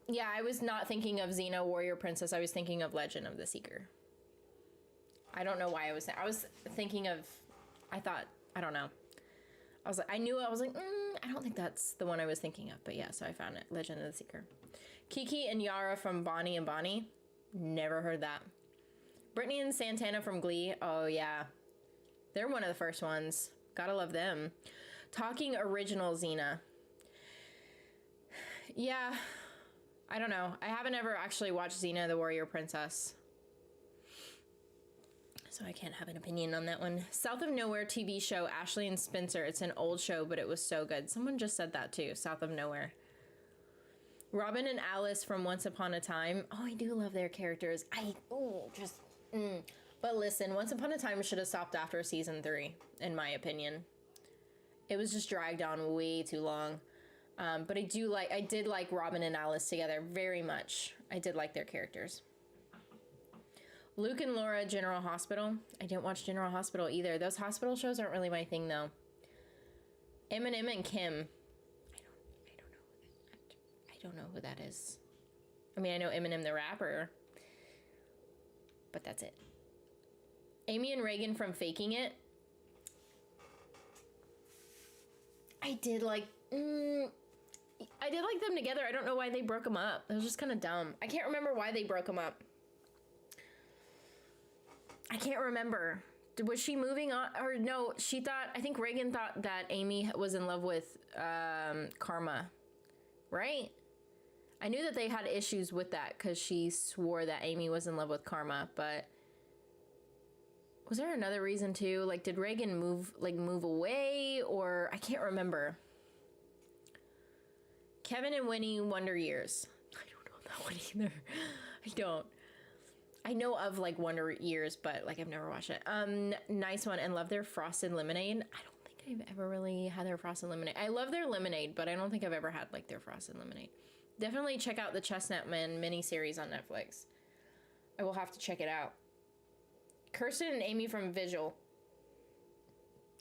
Yeah, I was not thinking of Xena, Warrior Princess. I was thinking of Legend of the Seeker. I don't know why I was thinking of... I don't know. I was like, I don't think that's the one I was thinking of. But yeah, so I found it. Legend of the Seeker. Kiki and Yara from Bonnie and Bonnie. Never heard that. Brittany and Santana from Glee. Oh, yeah. They're one of the first ones. Gotta love them. Talking original Xena. Yeah. I don't know. I haven't ever actually watched Xena the Warrior Princess. So I can't have an opinion on that one. South of Nowhere TV show, Ashley and Spencer. It's an old show, but it was so good. Someone just said that too, South of Nowhere. Robin and Alice from Once Upon a Time. Oh, I do love their characters. But listen, Once Upon a Time should have stopped after season 3, in my opinion. It was just dragged on way too long. But I did like Robin and Alice together very much. I did like their characters. Luke and Laura, General Hospital. I didn't watch General Hospital either. Those hospital shows aren't really my thing, though. Eminem and Kim. I don't know who that is. I mean, I know Eminem the rapper. But that's it. Amy and Reagan from Faking It. I did like them together. I don't know why they broke them up. It was just kind of dumb. I can't remember why they broke them up. I can't remember. Was she moving on? Or no, I think Reagan thought that Amy was in love with Karma. Right? I knew that they had issues with that because she swore that Amy was in love with Karma, but was there another reason too? Like, did Reagan move away, or I can't remember. Kevin and Winnie Wonder Years. I don't know that one either. I don't. I know of like Wonder Years, but like I've never watched it. Nice one, and love their Frosted Lemonade. I don't think I've ever really had their Frosted Lemonade. I love their lemonade, but I don't think I've ever had like their Frosted Lemonade. Definitely check out the Chestnut Man miniseries on Netflix. I will have to check it out. Kirsten and Amy from Vigil.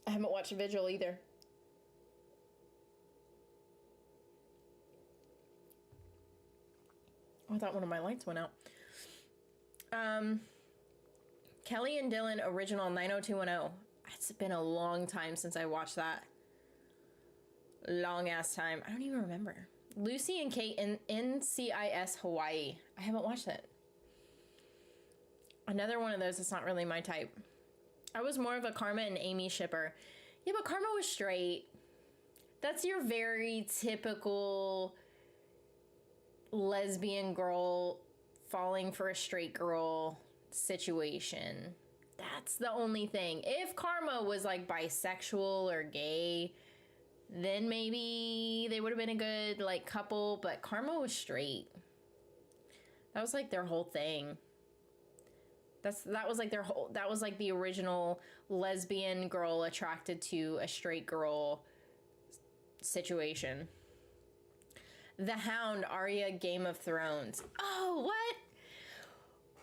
I haven't watched Vigil either. Oh, I thought one of my lights went out. Kelly and Dylan original 90210. It's been a long time since I watched that. Long ass time. I don't even remember. Lucy and Kate in NCIS Hawaii. I haven't watched it. Another one of those that's not really my type. I was more of a Karma and Amy shipper. Yeah, but Karma was straight. That's your very typical lesbian girl falling for a straight girl situation. That's the only thing. If Karma was like bisexual or gay, then maybe they would have been a good like couple, but Karma was straight. That was like their whole thing. That was like the original lesbian girl attracted to a straight girl situation. The Hound, Arya, Game of Thrones. Oh, what?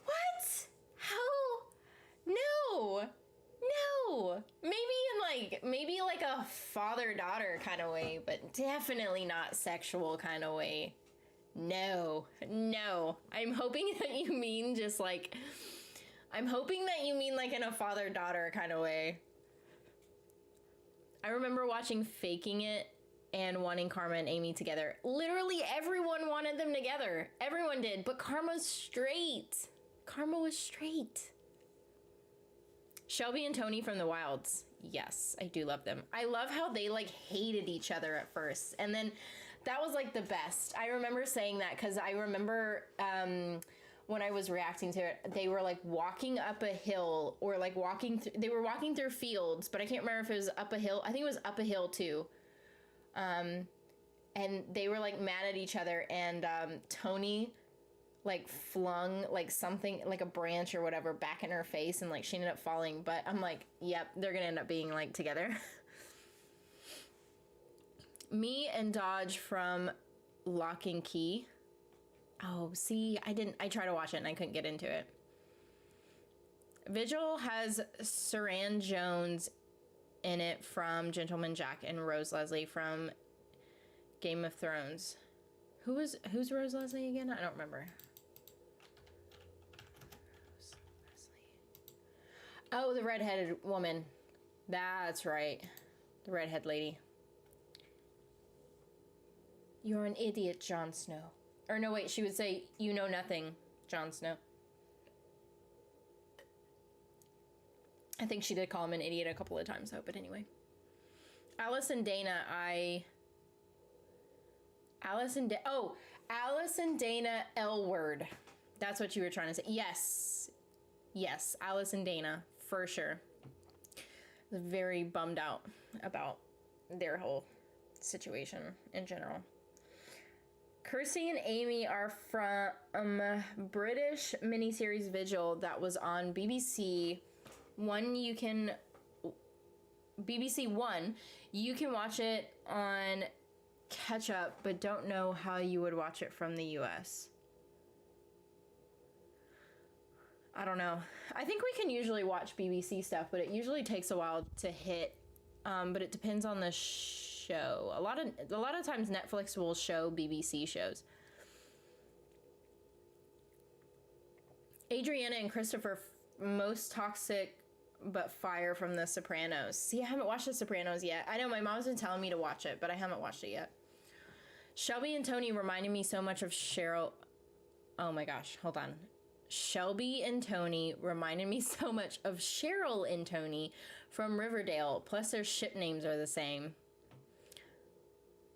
What? How? No. Maybe like a father-daughter kind of way, but definitely not sexual kind of way. No. I'm hoping that you mean like in a father-daughter kind of way. I remember watching Faking It and wanting Karma and Amy together. Literally everyone wanted them together. Everyone did, but Karma was straight. Shelby and Tony from the Wilds. Yes, I do love them. I love how they like hated each other at first. And then that was like the best. I remember saying that because I remember when I was reacting to it, they were like walking up a hill or like they were walking through fields, but I can't remember if it was up a hill. I think it was up a hill too. And they were like mad at each other, and Tony like flung like something like a branch or whatever back in her face, and like she ended up falling. But I'm like, yep, they're gonna end up being like together. Me and Dodge from Lock and Key. Oh, see, I tried to watch it and I couldn't get into it. Vigil has Saran Jones in it from Gentleman Jack and Rose Leslie from Game of Thrones. Who's Rose Leslie again? I don't remember. Rose Leslie. Oh, the redheaded woman. That's right. The redhead lady. You're an idiot, Jon Snow. Or no, wait, she would say, you know nothing, Jon Snow. I think she did call him an idiot a couple of times, though, but anyway. Alice and Dana, Alice and Dana L-word. That's what you were trying to say. Yes, Alice and Dana, for sure. I was very bummed out about their whole situation in general. Kirsty and Amy are from British miniseries Vigil that was on BBC One. BBC One, you can watch it on catch up, but don't know how you would watch it from the US. I don't know. I think we can usually watch BBC stuff, but it usually takes a while to hit. But it depends on the show. A lot of times Netflix will show BBC shows. Adriana and Christopher, most toxic but fire from The Sopranos. See, I haven't watched The Sopranos yet. I know my mom's been telling me to watch it, but I haven't watched it yet. Shelby and Tony reminded me so much of Cheryl. Oh my gosh, hold on. Shelby and Tony reminded me so much of Cheryl and Tony from Riverdale. Plus their ship names are the same.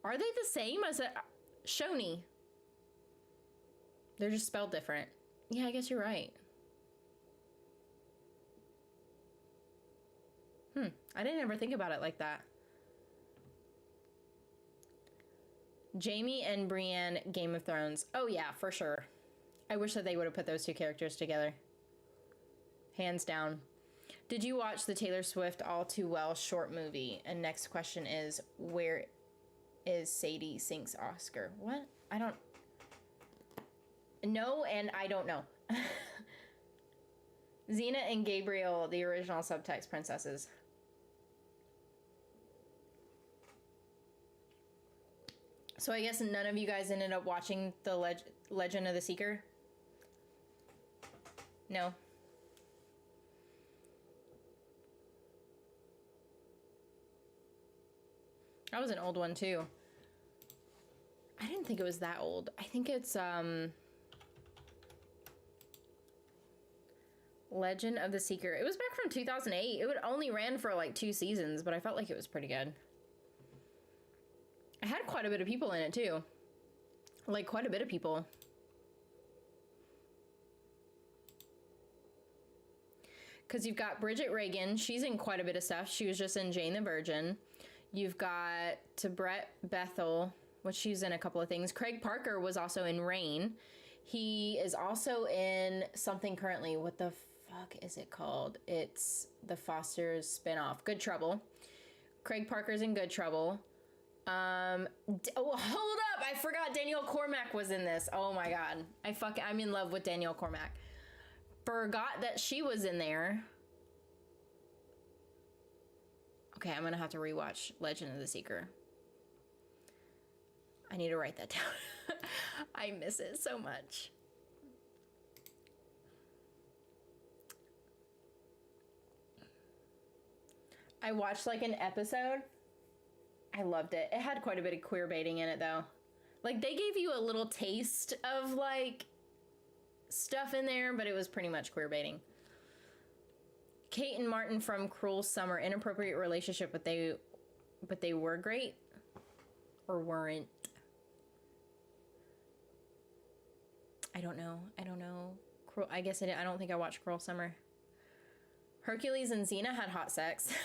Are they the same as Shoni? They're just spelled different. Yeah, I guess you're right. I didn't ever think about it like that. Jamie and Brienne, Game of Thrones. Oh yeah, for sure. I wish that they would have put those two characters together. Hands down. Did you watch the Taylor Swift All Too Well short movie? And next question is, where is Sadie Sink's Oscar? What? I don't... No, and I don't know. Xena and Gabriel, the original subtext princesses. So I guess none of you guys ended up watching the Legend of the Seeker? No. That was an old one too. I didn't think it was that old. I think it's Legend of the Seeker. It was back from 2008. It only ran for like 2 seasons, but I felt like it was pretty good. It had quite a bit of people in it too. Like quite a bit of people. Because you've got Bridget Reagan. She's in quite a bit of stuff. She was just in Jane the Virgin. You've got Tabret Bethel, which she's in a couple of things. Craig Parker was also in Rain. He is also in something currently. What the fuck is it called? It's the Fosters spinoff. Good Trouble. Craig Parker's in Good Trouble. Oh, hold up. I forgot Danielle Cormack was in this. Oh my God. I'm in love with Danielle Cormack. Forgot that she was in there. Okay, I'm gonna have to rewatch Legend of the Seeker. I need to write that down. I miss it so much. I watched like an episode. I loved it. It had quite a bit of queer baiting in it though. Like they gave you a little taste of like stuff in there, but it was pretty much queer baiting. Kate and Martin from Cruel Summer, inappropriate relationship, but they were great or weren't. I don't know. I guess I don't think I watched Cruel Summer. Hercules and Xena had hot sex. Oh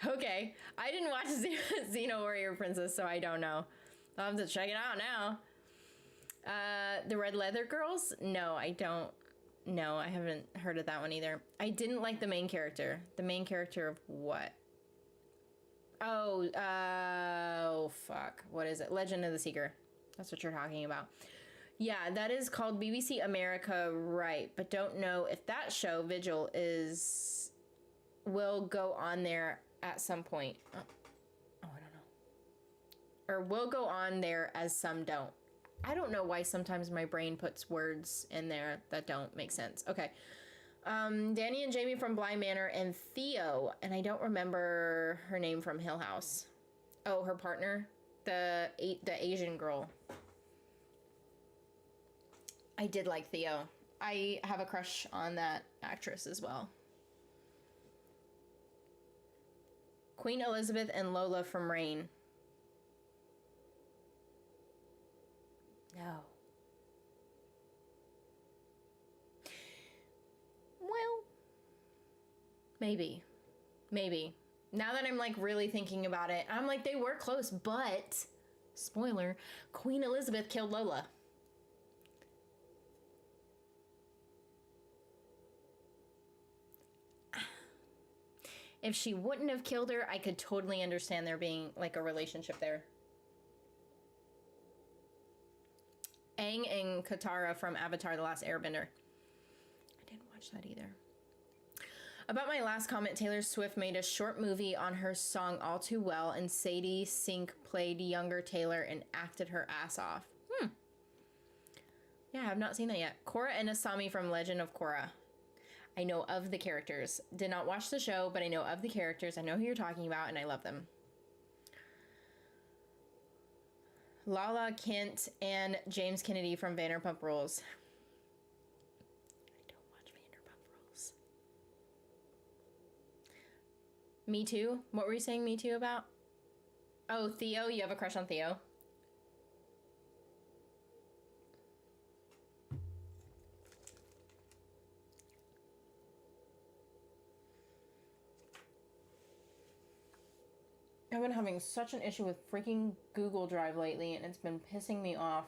my God. Okay, I didn't watch Xena Warrior Princess, so I don't know. I'll have to check it out now. The Red Leather Girls? No, I don't. No, I haven't heard of that one either. I didn't like the main character. The main character of what? Oh, fuck. What is it? Legend of the Seeker. That's what you're talking about. Yeah, that is called BBC America, right? But don't know if that show, Vigil, will go on there at some point. Oh, I don't know. Or will go on there as some don't. I don't know why sometimes my brain puts words in there that don't make sense. Okay. Danny and Jamie from Bly Manor and Theo, and I don't remember her name from Hill House. Oh, her partner, the Asian girl. I did like Theo. I have a crush on that actress as well. Queen Elizabeth and Lola from Rain. No. Well, maybe. Now that I'm like really thinking about it, I'm like, they were close, but spoiler, Queen Elizabeth killed Lola. If she wouldn't have killed her, I could totally understand there being like a relationship there. Aang and Katara from Avatar: The Last Airbender. I didn't watch that either. About my last comment, Taylor Swift made a short movie on her song All Too Well, and Sadie Sink played younger Taylor and acted her ass off. Yeah, I've not seen that yet. Cora and Asami from Legend of Korra. I know of the characters. Did not watch the show, but I know of the characters. I know who you're talking about, and I love them. Lala Kent and James Kennedy from Vanderpump Rules. I don't watch Vanderpump Rules. Me Too? What were you saying Me Too about? Oh, Theo? You have a crush on Theo? I've been having such an issue with freaking Google Drive lately, and it's been pissing me off.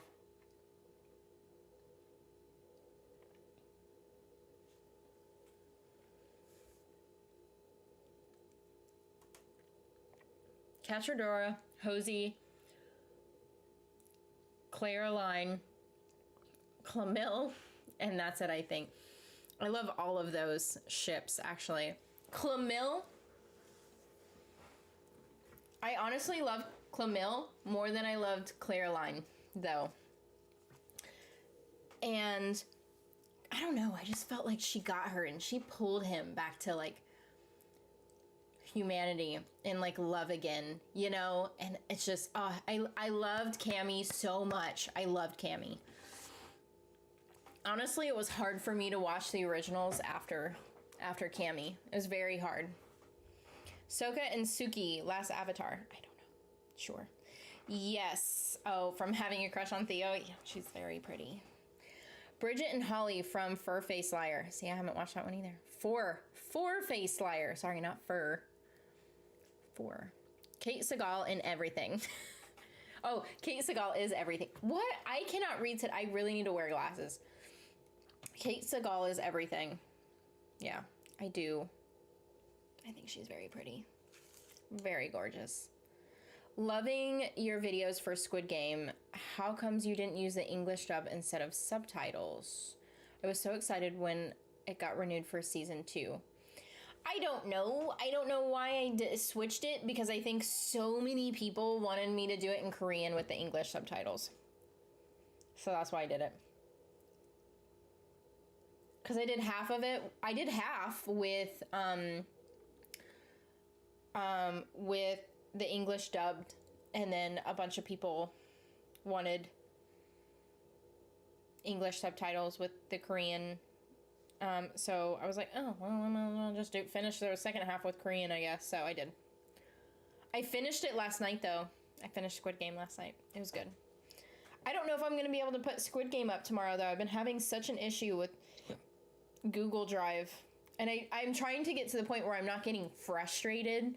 Cachadora, Hosey, Clareline, Clamille, and that's it, I think. I love all of those ships, actually. Clamille, I honestly love Clamille more than I loved Clareline, though. And I don't know, I just felt like she got her and she pulled him back to like humanity and like love again, you know? And it's just, I loved Cammy so much. I loved Cammy. Honestly, it was hard for me to watch the originals after Cammy. It was very hard. Sokka and Suki, Last Avatar. I don't know. Sure. Yes. Oh, from having a crush on Theo. Yeah, she's very pretty. Bridget and Holly from Fur Face Liar. See, I haven't watched that one either. Four Face Liar. Sorry, not fur. 4. Kate Segal in everything. Oh, Kate Segal is everything. What? I cannot read it. I really need to wear glasses. Kate Segal is everything. Yeah, I do. I think she's very pretty. Very gorgeous. Loving your videos for Squid Game. How comes you didn't use the English dub instead of subtitles? I was so excited when it got renewed for season 2. I don't know. I don't know why I switched it, because I think so many people wanted me to do it in Korean with the English subtitles. So that's why I did it. Because I did half of it. I did half with the English dubbed, and then a bunch of people wanted English subtitles with the Korean. So I was like, oh, well, I'll just finish the second half with Korean, I guess. So I did. I finished it last night, though. I finished Squid Game last night. It was good. I don't know if I'm going to be able to put Squid Game up tomorrow, though. I've been having such an issue with Google Drive. And I'm trying to get to the point where I'm not getting frustrated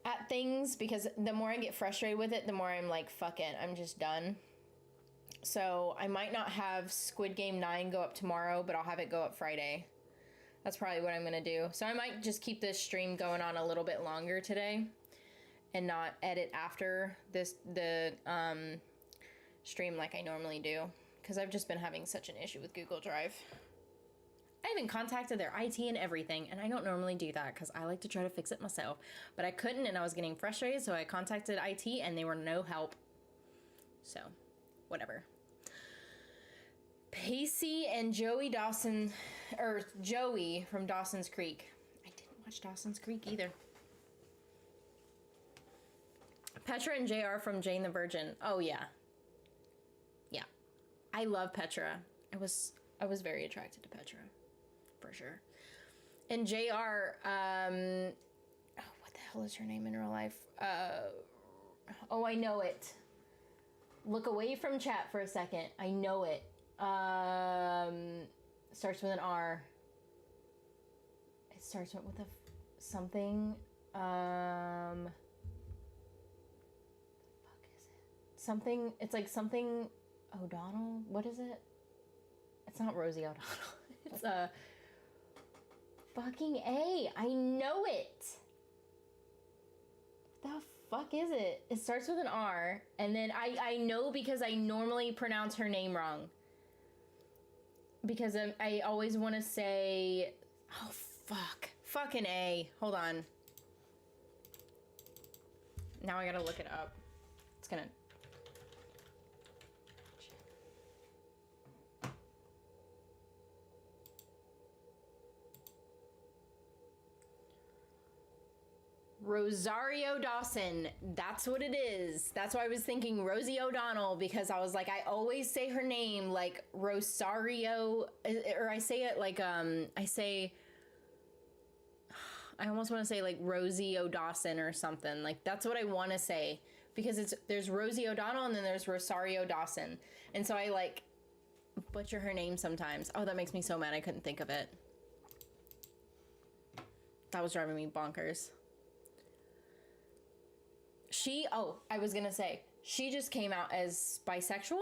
at things, because the more I get frustrated with it, the more I'm like, fuck it, I'm just done. So I might not have Squid Game 9 go up tomorrow, but I'll have it go up Friday. That's probably what I'm going to do. So I might just keep this stream going on a little bit longer today and not edit after the stream like I normally do, because I've just been having such an issue with Google Drive. I even contacted their IT and everything, and I don't normally do that because I like to try to fix it myself. But I couldn't, and I was getting frustrated, so I contacted IT, and they were no help. So, whatever. Pacey and Joey Dawson, or Joey from Dawson's Creek. I didn't watch Dawson's Creek either. Petra and JR from Jane the Virgin. Oh, yeah. Yeah. I love Petra. I was very attracted to Petra. For sure. And JR, what the hell is her name in real life? Oh, I know it. Look away from chat for a second. I know it. Starts with an R. It starts with a something. The fuck is it? Something. It's like something O'Donnell. What is it? It's not Rosie O'Donnell. It's fucking A. I know it. What the fuck is it? It starts with an R, and then I know because I normally pronounce her name wrong. Because I always want to say, oh fuck, fucking A. Hold on. Now I gotta look it up. It's gonna. Rosario Dawson. That's what it is. That's why I was thinking Rosie O'Donnell, because I was like, I always say her name like Rosario, or I say it like, I almost want to say like Rosie O'Dawson or something. Like, that's what I want to say, because there's Rosie O'Donnell and then there's Rosario Dawson. And so I like butcher her name sometimes. Oh, that makes me so mad I couldn't think of it. That was driving me bonkers. I was gonna say, she just came out as bisexual.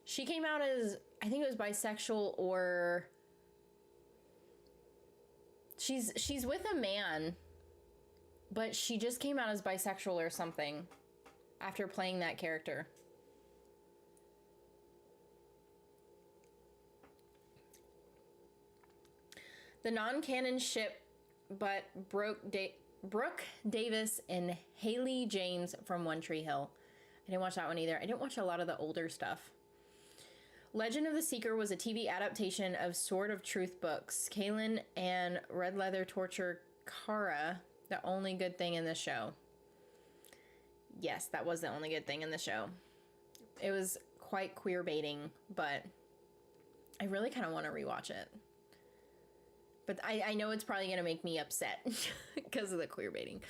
She came out as, I think it was bisexual, or she's with a man, but she just came out as bisexual or something after playing that character. The non-canon ship, but Brooke Davis and Haley James from One Tree Hill. I didn't watch that one either. I didn't watch a lot of the older stuff. Legend of the Seeker was a TV adaptation of Sword of Truth books. Kaylin and Red Leather torture Kara, the only good thing in the show. Yes, that was the only good thing in the show. It was quite queer baiting, but I really kind of want to rewatch it. But I know it's probably going to make me upset because of the queer baiting.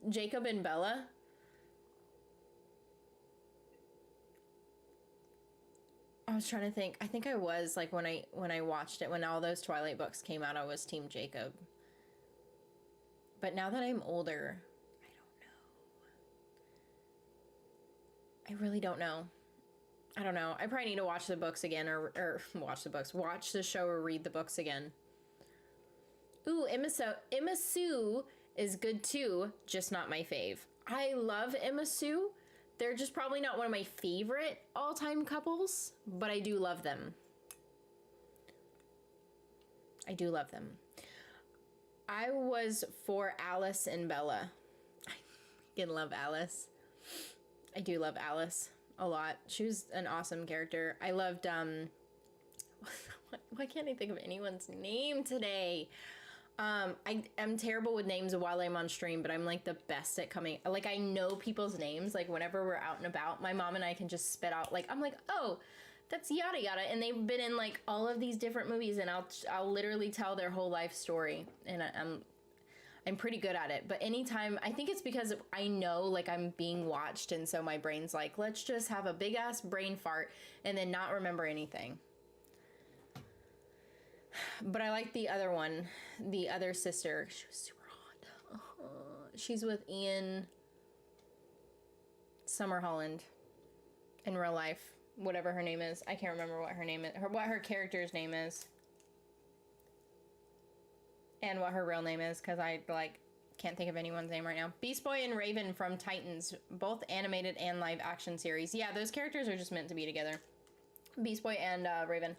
Jacob and Bella. was trying to think. I think I was like when I watched it, when all those Twilight books came out, I was Team Jacob. But now that I'm older, I don't know. I really don't know. I don't know. I probably need to watch the books again or watch the show or read the books again. Ooh, Emma Sue is good too, just not my fave. I love Emma Sue. They're just probably not one of my favorite all-time couples, but I do love them. I do love them. I was for Alice and Bella. I can love Alice. I do love Alice a lot. She was an awesome character. I loved, why can't I think of anyone's name today? I'm terrible with names while I'm on stream, but I'm like the best at coming, like I know people's names, like whenever we're out and about, my mom and I can just spit out, like, I'm like, oh, that's yada yada, and they've been in like all of these different movies, and I'll literally tell their whole life story, and I'm pretty good at it. But anytime, I think it's because I know like I'm being watched, and so my brain's like, let's just have a big ass brain fart and then not remember anything. But I like the other one, the other sister. She was super hot. She's with Ian Somerhalder in real life. Whatever her name is. I can't remember what her name is. What her character's name is. And what her real name is, because I, like, can't think of anyone's name right now. Beast Boy and Raven from Titans. Both animated and live action series. Yeah, those characters are just meant to be together. Beast Boy and Raven.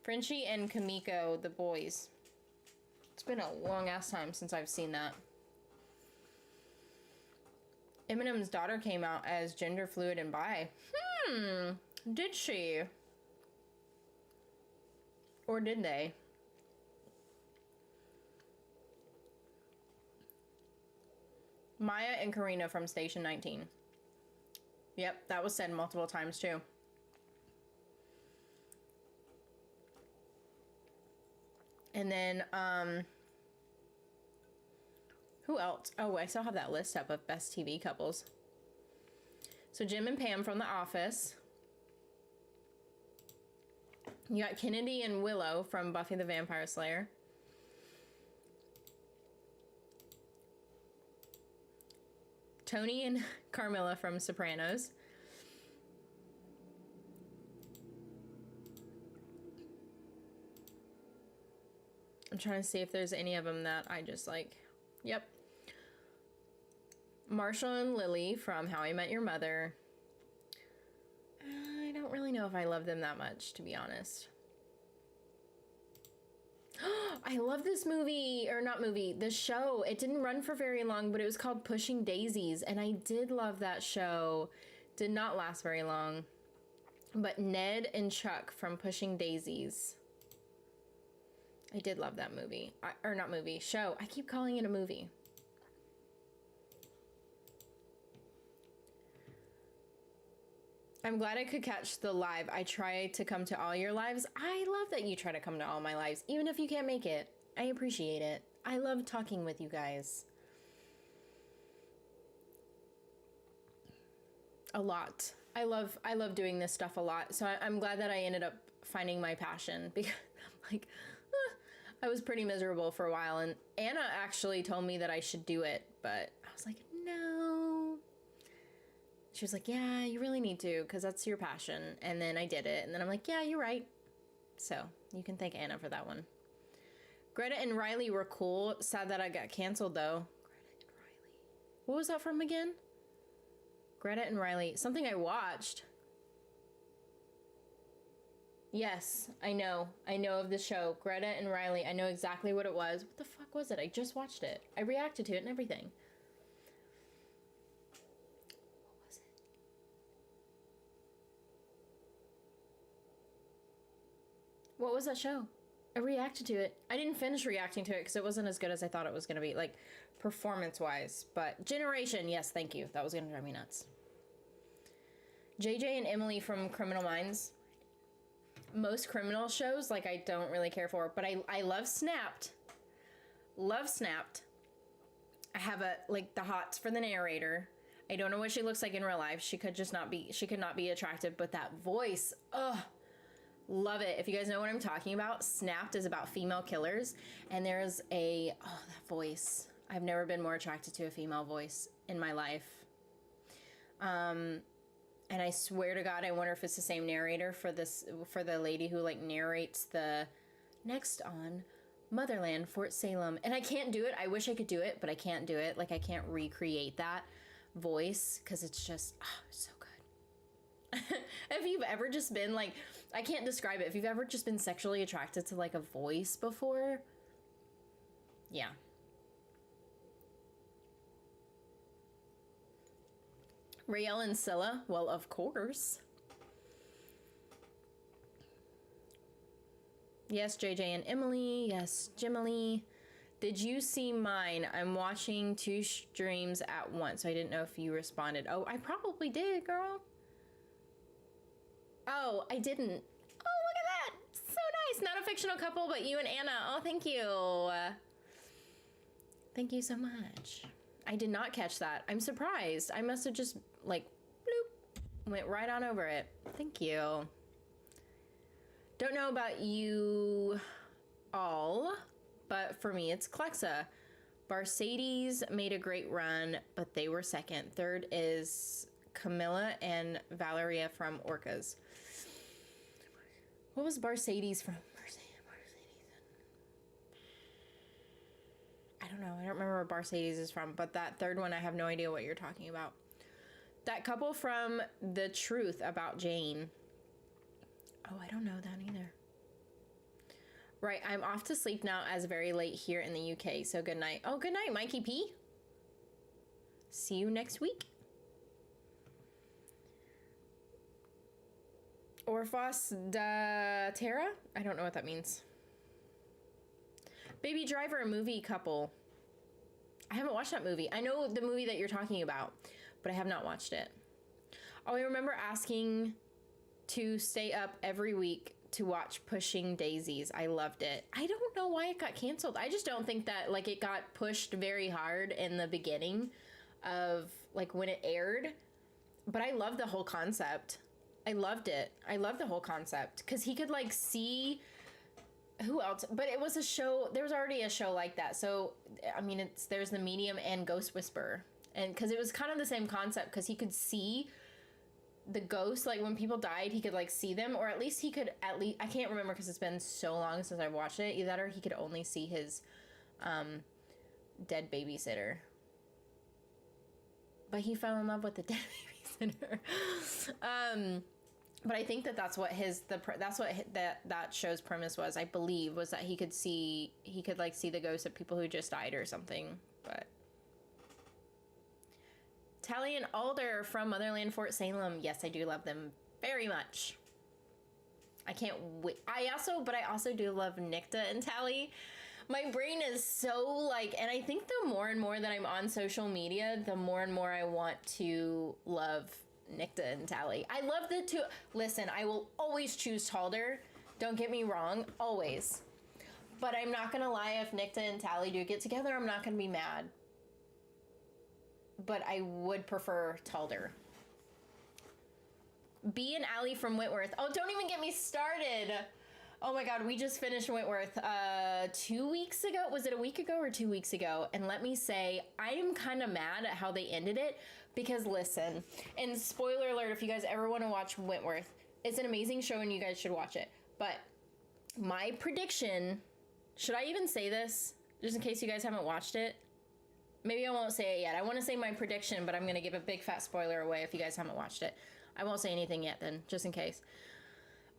Frenchie and Kamiko, the boys. It's been a long ass time since I've seen that. Eminem's daughter came out as gender fluid and bi. Did she? Or did they? Maya and Karina from Station 19. Yep, that was said multiple times too. And then, who else? Oh, I still have that list up of best TV couples. So Jim and Pam from The Office. You got Kennedy and Willow from Buffy the Vampire Slayer. Tony and Carmilla from Sopranos. I'm trying to see if there's any of them that I just like. Yep. Marshall and Lily from How I Met Your Mother. I don't really know if I love them that much, to be honest. I love this movie, or not movie, the show. It didn't run for very long, but it was called Pushing Daisies, and I did love that show. Did not last very long. But Ned and Chuck from Pushing Daisies. I did love that movie. Or not movie, show. I keep calling it a movie. I'm glad I could catch the live. I try to come to all your lives. I love that you try to come to all my lives, even if you can't make it. I appreciate it. I love talking with you guys. A lot. I love doing this stuff a lot. So I'm glad that I ended up finding my passion, because I'm like, I was pretty miserable for a while, and Anna actually told me that I should do it, but I was like, no. She was like, yeah, you really need to, because that's your passion. And then I did it, and then I'm like, yeah, you're right. So you can thank Anna for that one. Greta and Riley were cool. Sad that I got canceled, though. Greta and Riley. What was that from again? Greta and Riley. Something I watched. Yes, I know. I know of the show. Greta and Riley. I know exactly what it was. What the fuck was it? I just watched it. I reacted to it and everything. What was it? What was that show? I reacted to it. I didn't finish reacting to it because it wasn't as good as I thought it was going to be, like, performance-wise. But Generation, yes, thank you. That was going to drive me nuts. JJ and Emily from Criminal Minds. Most criminal shows, like, I don't really care for, but I love Snapped. Love Snapped. I have the hots for the narrator. I don't know what she looks like in real life. She could not be attractive, but that voice, ugh, love it. If you guys know what I'm talking about, Snapped is about female killers, and there's that voice. I've never been more attracted to a female voice in my life. And I swear to God, I wonder if it's the same narrator for the lady who like narrates the next on Motherland, Fort Salem. And I can't do it. I wish I could do it, but I can't do it. Like, I can't recreate that voice because it's just, it's so good. If you've ever just been like, I can't describe it. If you've ever just been sexually attracted to like a voice before, yeah. Raelle and Scylla, well, of course. Yes, JJ and Emily. Yes, Jimily. Did you see mine? I'm watching 2 streams at once, so I didn't know if you responded. Oh, I probably did, girl. Oh, I didn't. Oh, look at that. So nice. Not a fictional couple, but you and Anna. Oh, thank you. Thank you so much. I did not catch that. I'm surprised. I must have just, like, bloop, went right on over it. Thank you. Don't know about you all, but for me, it's Clexa. Barsadis made a great run, but they were second. Third is Camilla and Valeria from Orcas. What was Barsadis from? I don't know. I don't remember where Barsadis is from, but that third one, I have no idea what you're talking about. That couple from The Truth About Jane. Oh, I don't know that either. Right, I'm off to sleep now as very late here in the UK, so good night. Oh, good night, Mikey P. See you next week. Orphos da Terra? I don't know what that means. Baby Driver, a movie couple. I haven't watched that movie. I know the movie that you're talking about, but I have not watched it. Oh, I remember asking to stay up every week to watch Pushing Daisies. I loved it. I don't know why it got canceled. I just don't think that, like, it got pushed very hard in the beginning of, like, when it aired. But I loved the whole concept. I loved it. I loved the whole concept. Because he could, like, see... Who else? But it was a show. There was already a show like that. So, I mean, there's The Medium and Ghost Whisperer. And because it was kind of the same concept. Because he could see the ghosts. Like, when people died, he could, like, see them. Or at least he could, I can't remember because it's been so long since I've watched it. Either that or he could only see his dead babysitter. But he fell in love with the dead babysitter. But I think that that's what that show's premise was. I believe was that he could like see the ghosts of people who just died or something. But Tally and Alder from Motherland Fort Salem. Yes, I do love them very much. I can't wait. I also do love Nikta and Tally. My brain is so like, and I think the more and more that I'm on social media, the more and more I want to love Nikta and Tally. I love the two. Listen, I will always choose Talder. Don't get me wrong, always. But I'm not gonna lie, if Nikta and Tally do get together, I'm not gonna be mad. But I would prefer Talder. B and Allie from Whitworth. Oh, don't even get me started. Oh my God, we just finished Whitworth 2 weeks ago. Was it a week ago or 2 weeks ago? And let me say, I am kind of mad at how they ended it. Because listen, and spoiler alert, if you guys ever want to watch Whitworth, it's an amazing show and you guys should watch it. But my prediction, should I even say this? Just in case you guys haven't watched it. Maybe I won't say it yet. I want to say my prediction, but I'm going to give a big fat spoiler away if you guys haven't watched it. I won't say anything yet then, just in case.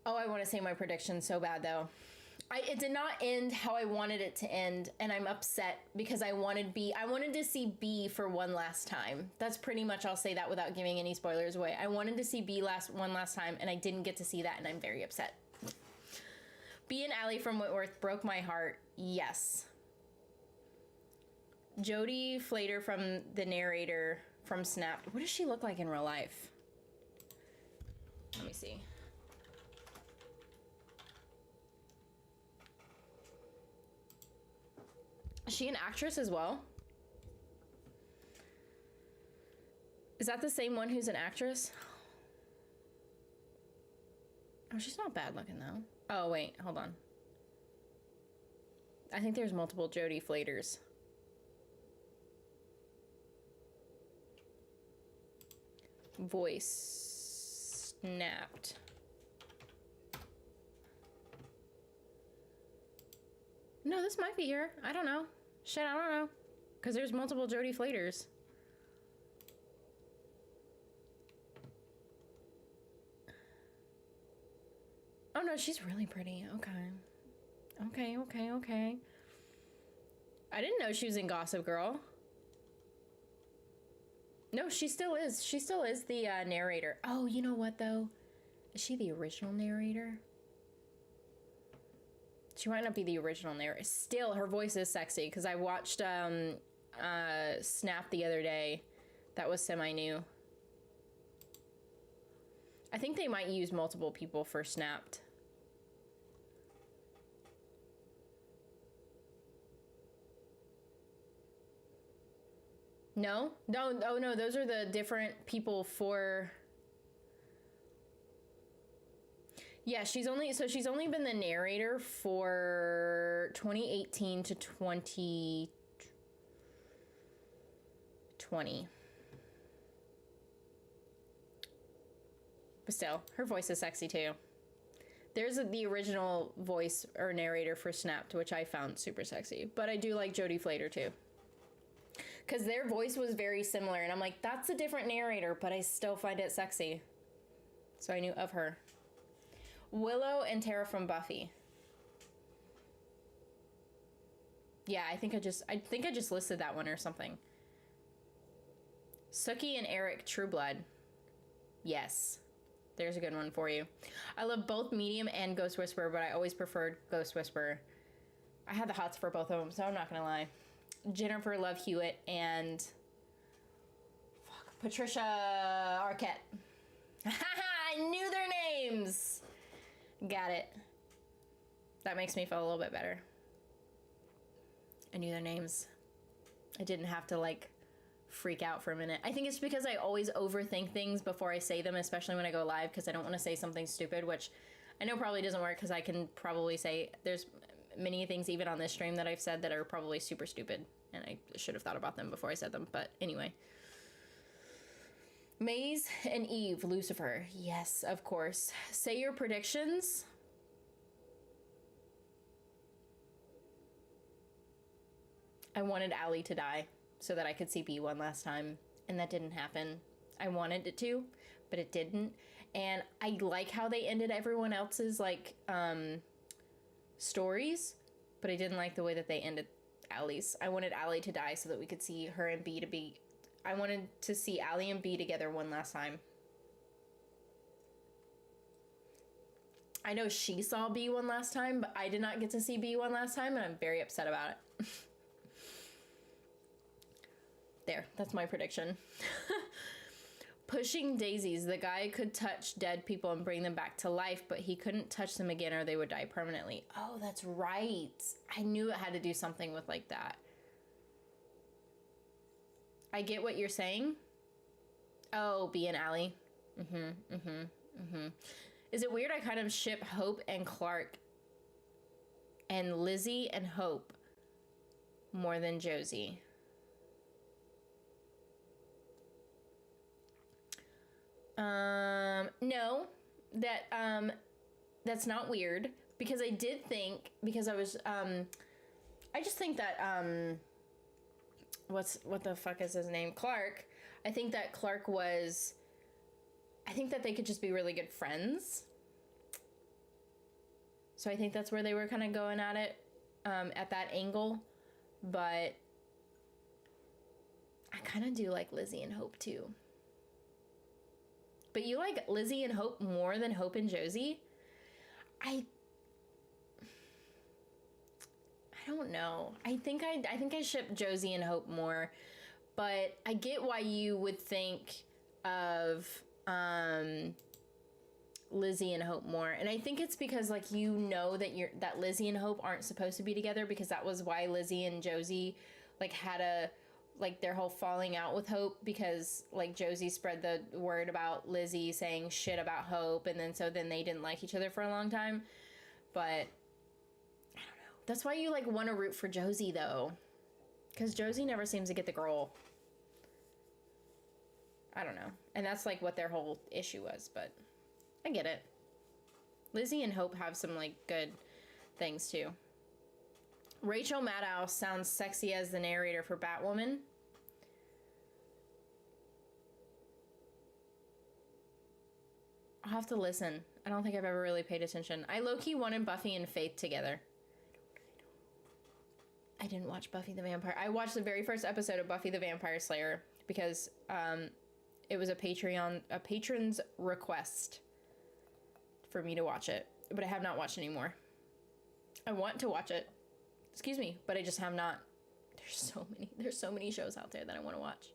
Oh, I want to say my prediction so bad though. It did not end how I wanted it to end, and I'm upset because I wanted to see B for one last time. That's pretty much, I'll say that without giving any spoilers away. I wanted to see B one last time, and I didn't get to see that, and I'm very upset. B and Allie from Whitworth broke my heart. Yes. Jodie Flater from the narrator from Snapped. What does she look like in real life? Let me see. Is she an actress as well? Is that the same one who's an actress? Oh, she's not bad looking, though. Oh, wait, hold on. I think there's multiple Jodie Flaters. Voice snapped. No, this might be her. I don't know. Shit, I don't know. Because there's multiple Jodie Flaters. Oh no, she's really pretty. Okay. Okay. I didn't know she was in Gossip Girl. No, she still is. She still is the narrator. Oh, you know what though? Is she the original narrator? She might not be the original narrator. Still, her voice is sexy because I watched Snap the other day. That was semi-new. I think they might use multiple people for Snapped. No? No, oh no, those are the different people for... Yeah, she's only been the narrator for 2018 to 2020. But still, her voice is sexy too. There's the original voice or narrator for Snapped, which I found super sexy. But I do like Jodie Flater too. Because their voice was very similar, and I'm like, that's a different narrator, but I still find it sexy. So I knew of her. Willow and Tara from Buffy. Yeah, I think I just listed that one or something. Sookie and Eric Trueblood. Yes. There's a good one for you. I love both Medium and Ghost Whisperer, but I always preferred Ghost Whisperer. I had the hots for both of them, so I'm not gonna lie. Jennifer Love Hewitt and Patricia Arquette. I knew their names. Got it. That makes me feel a little bit better. I knew their names. I didn't have to like freak out for a minute. I think it's because I always overthink things before I say them, especially when I go live, because I don't want to say something stupid, which I know probably doesn't work because I can probably say there's many things even on this stream that I've said that are probably super stupid, and I should have thought about them before I said them, but anyway. Maze and Eve, Lucifer. Yes, of course. Say your predictions. I wanted Allie to die so that I could see B one last time, and that didn't happen. I wanted it to, but it didn't. And I like how they ended everyone else's like stories, but I didn't like the way that they ended Allie's. I wanted Allie to die so that we could see her and B to be... I wanted to see Allie and B together one last time. I know she saw B one last time, but I did not get to see B one last time, and I'm very upset about it. There, that's my prediction. Pushing daisies. The guy could touch dead people and bring them back to life, but he couldn't touch them again or they would die permanently. Oh, that's right. I knew it had to do something with like that. I get what you're saying. Oh, B and Allie. Is it weird I kind of ship Hope and Clark and Lizzie and Hope more than Josie? No, that's not weird, because I did think, because I was, I just think that, what the fuck is his name? Clark. I think that Clark was, I think that they could just be really good friends. So I think that's where they were kind of going at it, at that angle. But I kind of do like Lizzie and Hope too. But you like Lizzie and Hope more than Hope and Josie? I don't know. I think I ship Josie and Hope more, but I get why you would think of Lizzie and Hope more. And I think it's because like you know that Lizzie and Hope aren't supposed to be together, because that was why Lizzie and Josie like had a like their whole falling out with Hope, because like Josie spread the word about Lizzie saying shit about Hope, and then they didn't like each other for a long time. But I don't know. That's why you like want to root for Josie though, because Josie never seems to get the girl. I don't know. And that's like what their whole issue was, but I get it. Lizzie and Hope have some like good things too. Rachel Maddow sounds sexy as the narrator for Batwoman. I'll have to listen. I don't think I've ever really paid attention. I low-key wanted Buffy and Faith together. I didn't watch Buffy the Vampire. I watched the very first episode of Buffy the Vampire Slayer because it was a patron's request for me to watch it, but I have not watched anymore. I want to watch it. Excuse me, but I just have not. There's so many shows out there that I want to watch.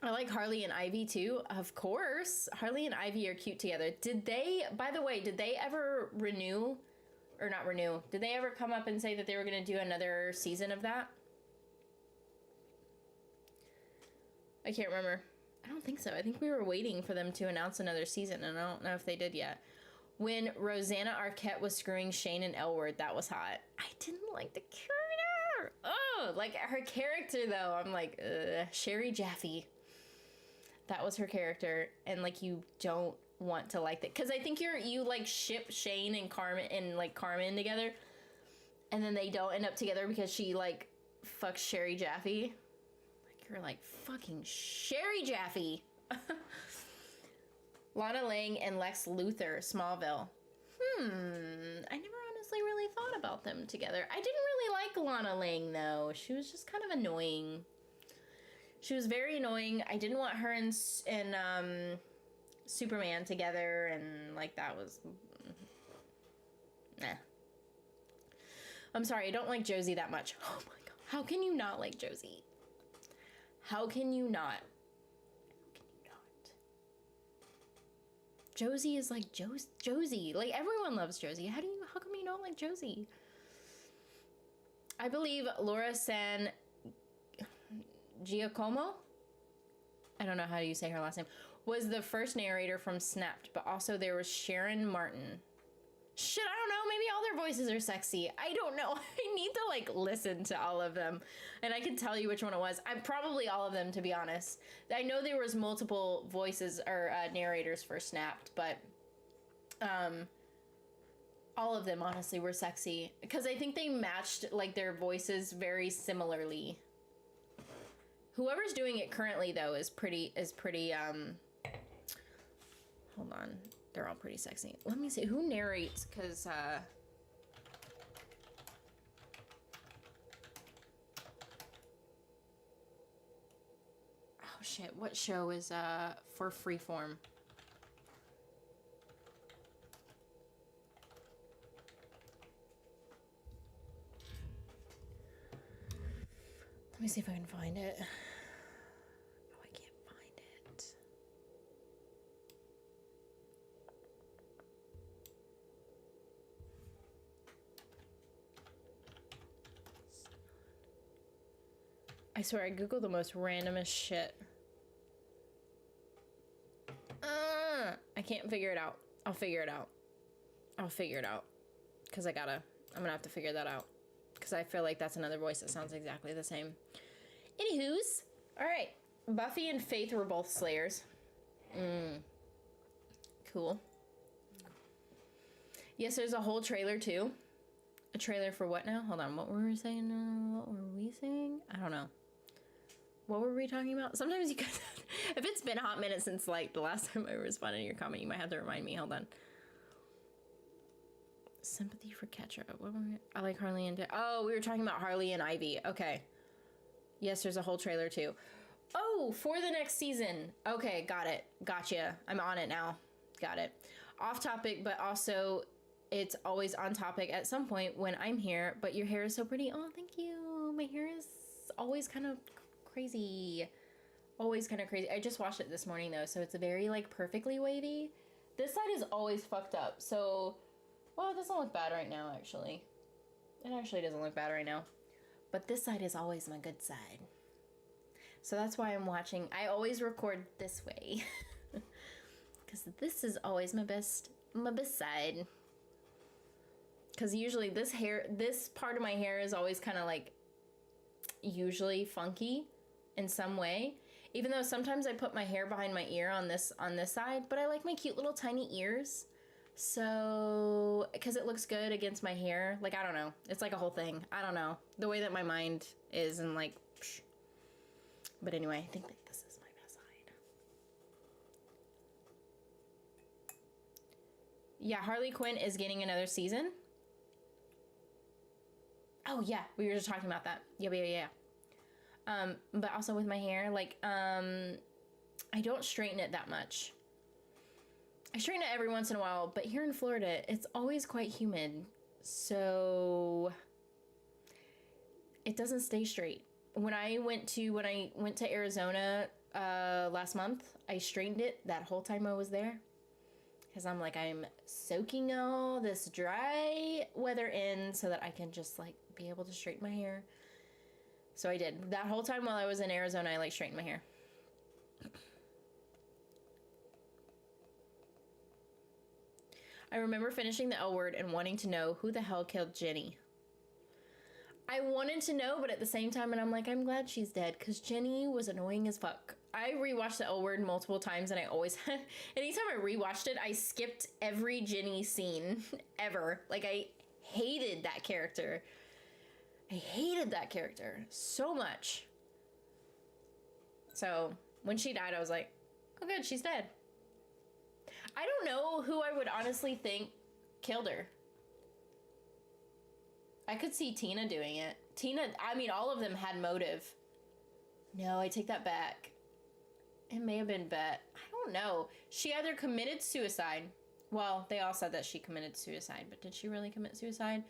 I like Harley and Ivy too. Of course. Harley and Ivy are cute together. By the way, did they ever renew or not renew? Did they ever come up and say that they were going to do another season of that? I can't remember. I don't think so. I think we were waiting for them to announce another season, and I don't know if they did yet. When Rosanna Arquette was screwing Shane and Elwood, that was hot. I didn't like the character. Oh, like her character though. I'm like, Sherry Jaffe. That was her character, and like you don't want to like that because I think you like ship Shane and Carmen together, and then they don't end up together because she like fucks Sherry Jaffe. Like you're like fucking Sherry Jaffe. Lana Lang and Lex Luthor, Smallville. I never honestly really thought about them together. I didn't really like Lana Lang, though. She was just kind of annoying. She was very annoying. I didn't want her and Superman together, and, like, that was... Nah. I'm sorry, I don't like Josie that much. Oh, my God. How can you not like Josie? How can you not? Josie is like Josie. Like everyone loves Josie. How come you don't like Josie? I believe Laura San Giacomo, I don't know how you say her last name, was the first narrator from Snapped, but also there was Sharon Martin. Shit, I don't know. Maybe all their voices are sexy. I don't know. I need to like listen to all of them, and I can tell you which one it was. I'm probably all of them, to be honest. I know there was multiple voices or narrators for Snapped, but all of them honestly were sexy because I think they matched like their voices very similarly. Whoever's doing it currently though is pretty hold on. They're all pretty sexy. Let me see who narrates, because oh shit, what show is for Freeform? Let me see if I can find it. Oh, I can't find it. I swear, I googled the most randomest shit. I can't figure it out. I'll figure it out. Because I'm gonna have to figure that out. Because I feel like that's another voice that sounds exactly the same. Anywho's. Alright. Buffy and Faith were both Slayers. Cool. Yes, there's a whole trailer too. A trailer for what now? Hold on, what were we saying? What were we saying? I don't know. What were we talking about? Sometimes you guys... if it's been a hot minute since, like, the last time I responded to your comment, you might have to remind me. Hold on. Sympathy for Katara. What were we... I like Harley and... Oh, we were talking about Harley and Ivy. Okay. Yes, there's a whole trailer, too. Oh, for the next season. Okay, got it. Gotcha. I'm on it now. Got it. Off topic, but also... it's always on topic at some point when I'm here, but your hair is so pretty. Oh, thank you. My hair is always kind of crazy. Always kind of crazy. I just washed it this morning though, so it's very like perfectly wavy. This side is always fucked up, so... well, it doesn't look bad right now, actually. It actually doesn't look bad right now. But this side is always my good side. So that's why I'm watching. I always record this way. Because this is always my best side. Because usually this part of my hair is always kind of like usually funky in some way. Even though sometimes I put my hair behind my ear on this side, but I like my cute little tiny ears. So, because it looks good against my hair. Like, I don't know. It's like a whole thing. I don't know. The way that my mind is and like, psh. But anyway, I think that this is my best side. Yeah, Harley Quinn is getting another season. Oh, yeah. We were just talking about that. Yeah. But also with my hair, like, I don't straighten it that much. I straighten it every once in a while, but here in Florida, it's always quite humid. So it doesn't stay straight. When I went to Arizona last month, I straightened it that whole time I was there. Because I'm like, I'm soaking all this dry weather in so that I can just like be able to straighten my hair. So I did. That whole time while I was in Arizona, I like straightened my hair. I remember finishing the L Word and wanting to know who the hell killed Jenny. I wanted to know, but at the same time, and I'm like, I'm glad she's dead, because Jenny was annoying as fuck. I rewatched the L Word multiple times, and I always had, anytime I rewatched it, I skipped every Jenny scene ever. Like, I hated that character. I hated that character so much. So, when she died, I was like, oh good, she's dead. I don't know who I would honestly think killed her. I could see Tina doing it. I mean, all of them had motive. No, I take that back. It may have been Bet. I don't know. She either committed suicide. Well, they all said that she committed suicide, but did she really commit suicide?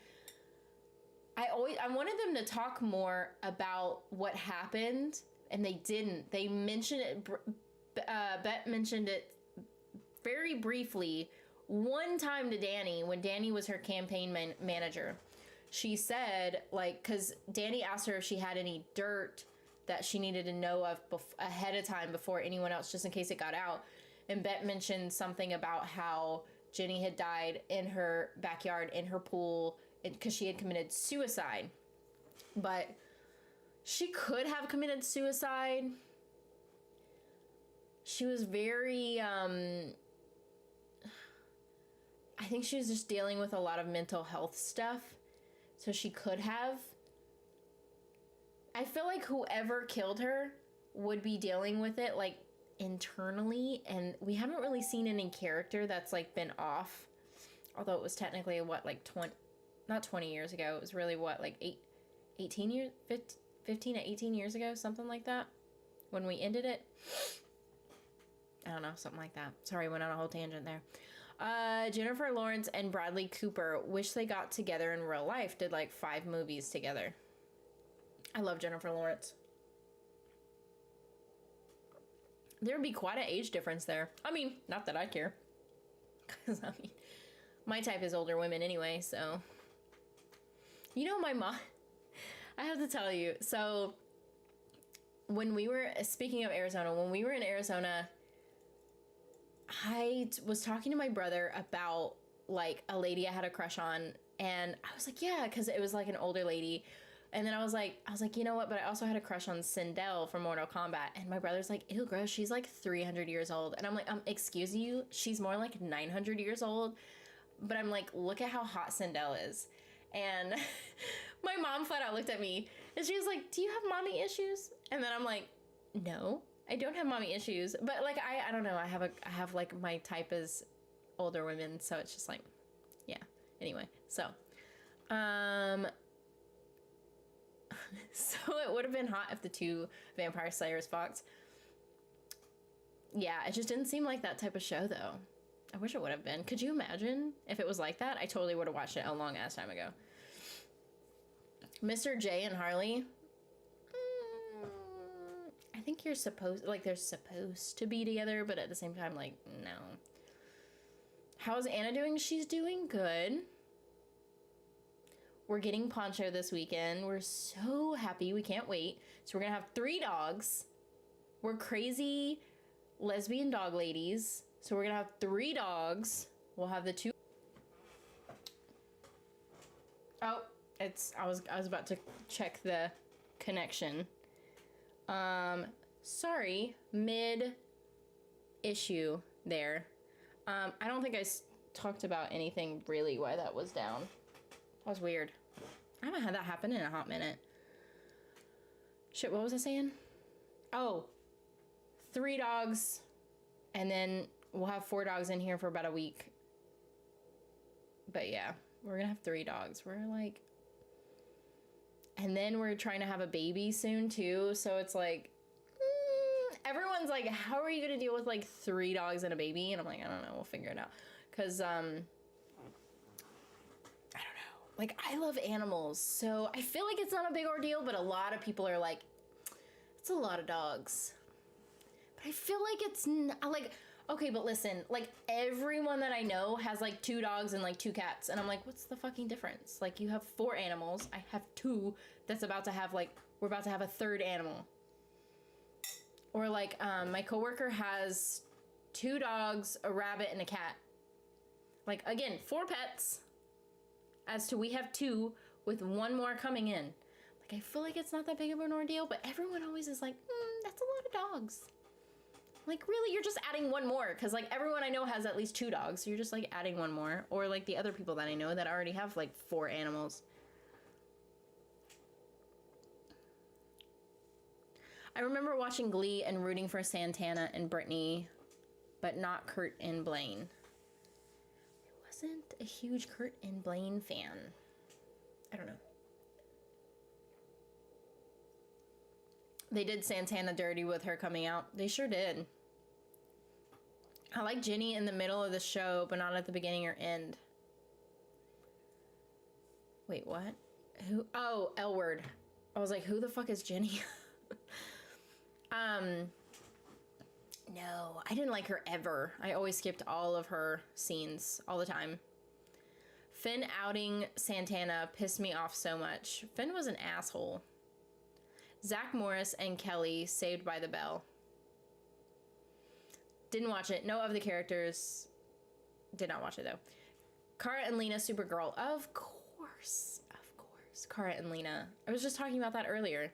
I wanted them to talk more about what happened, and they didn't. They mentioned it. Bet mentioned it very briefly one time to Danny when Danny was her campaign manager. She said, like, because Danny asked her if she had any dirt that she needed to know of ahead of time before anyone else, just in case it got out. And Bet mentioned something about how Jenny had died in her backyard, in her pool, because she had committed suicide. But she could have committed suicide. She was very, I think she was just dealing with a lot of mental health stuff. So she could have. I feel like whoever killed her would be dealing with it, like, internally. And we haven't really seen any character that's, like, been off. Although it was technically, like, not 20 years ago. It was really, like, 18 years? 15 to 18 years ago? Something like that. When we ended it. I don't know, something like that. Sorry, went on a whole tangent there. Jennifer Lawrence and Bradley Cooper wish they got together in real life. Did like 5 movies together. I love Jennifer Lawrence. There'd be quite an age difference there. I mean, not that I care. Because, I mean, my type is older women anyway, so. You know, my mom, I have to tell you. So, when we were, speaking of Arizona, when we were in Arizona, I was talking to my brother about, like, a lady I had a crush on, and I was like, yeah, because it was, like, an older lady, and then I was like, you know what, but I also had a crush on Sindel from Mortal Kombat, and my brother's like, ew, gross, she's, like, 300 years old, and I'm like, excuse you, she's more like 900 years old, but I'm like, look at how hot Sindel is, and my mom flat out looked at me, and she was like, do you have mommy issues? And then I'm like, no. I don't have mommy issues, but like, I don't know. I have like my type is older women. So it's just like, yeah. Anyway, so, so it would have been hot if the 2 vampire slayers fucked. Yeah. It just didn't seem like that type of show though. I wish it would have been. Could you imagine if it was like that? I totally would have watched it a long ass time ago. Mr. J and Harley. I think they're supposed to be together, but at the same time, like, no. How's Anna doing? She's doing good. We're getting Poncho this weekend. We're so happy. We can't wait. So we're going to have 3 dogs. We're crazy lesbian dog ladies. So we're going to have 3 dogs. We'll have the 2. Oh, I was about to check the connection. Sorry, mid issue there. I don't think I talked about anything really why that was down. That was weird. I haven't had that happen in a hot minute. Shit, what was I saying? Oh, 3 dogs, and then we'll have 4 dogs in here for about a week. But yeah, we're gonna have 3 dogs. We're like, and then we're trying to have a baby soon too. So it's like, everyone's like, how are you gonna deal with like 3 dogs and a baby? And I'm like, I don't know, we'll figure it out. Cause I don't know. Like, I love animals, so I feel like it's not a big ordeal, but a lot of people are like, it's a lot of dogs. But I feel like it's like, okay, but listen, like everyone that I know has like 2 dogs and like 2 cats. And I'm like, what's the fucking difference? Like, you have 4 animals. I have 2 that's about to have like, we're about to have a 3rd animal. Or like, my coworker has 2 dogs, a rabbit, and a cat. Like, again, 4 pets. As to we have 2 with 1 more coming in. Like, I feel like it's not that big of an ordeal, but everyone always is like, that's a lot of dogs. Like, really, you're just adding 1 more. Because, like, everyone I know has at least 2 dogs. So you're just, like, adding 1 more. Or, like, the other people that I know that already have, like, 4 animals. I remember watching Glee and rooting for Santana and Brittany, but not Kurt and Blaine. I wasn't a huge Kurt and Blaine fan. I don't know. They did Santana dirty with her coming out. They sure did. I like Ginny in the middle of the show, but not at the beginning or end. Wait, what? Who? Oh, L-Word. I was like, who the fuck is Ginny? No, I didn't like her ever. I always skipped all of her scenes all the time. Finn outing Santana pissed me off so much. Finn was an asshole. Zach Morris and Kelly, Saved by the Bell. Didn't watch it. No of the characters. Did not watch it though. Kara and Lena, Supergirl. Of course. Of course. Kara and Lena. I was just talking about that earlier.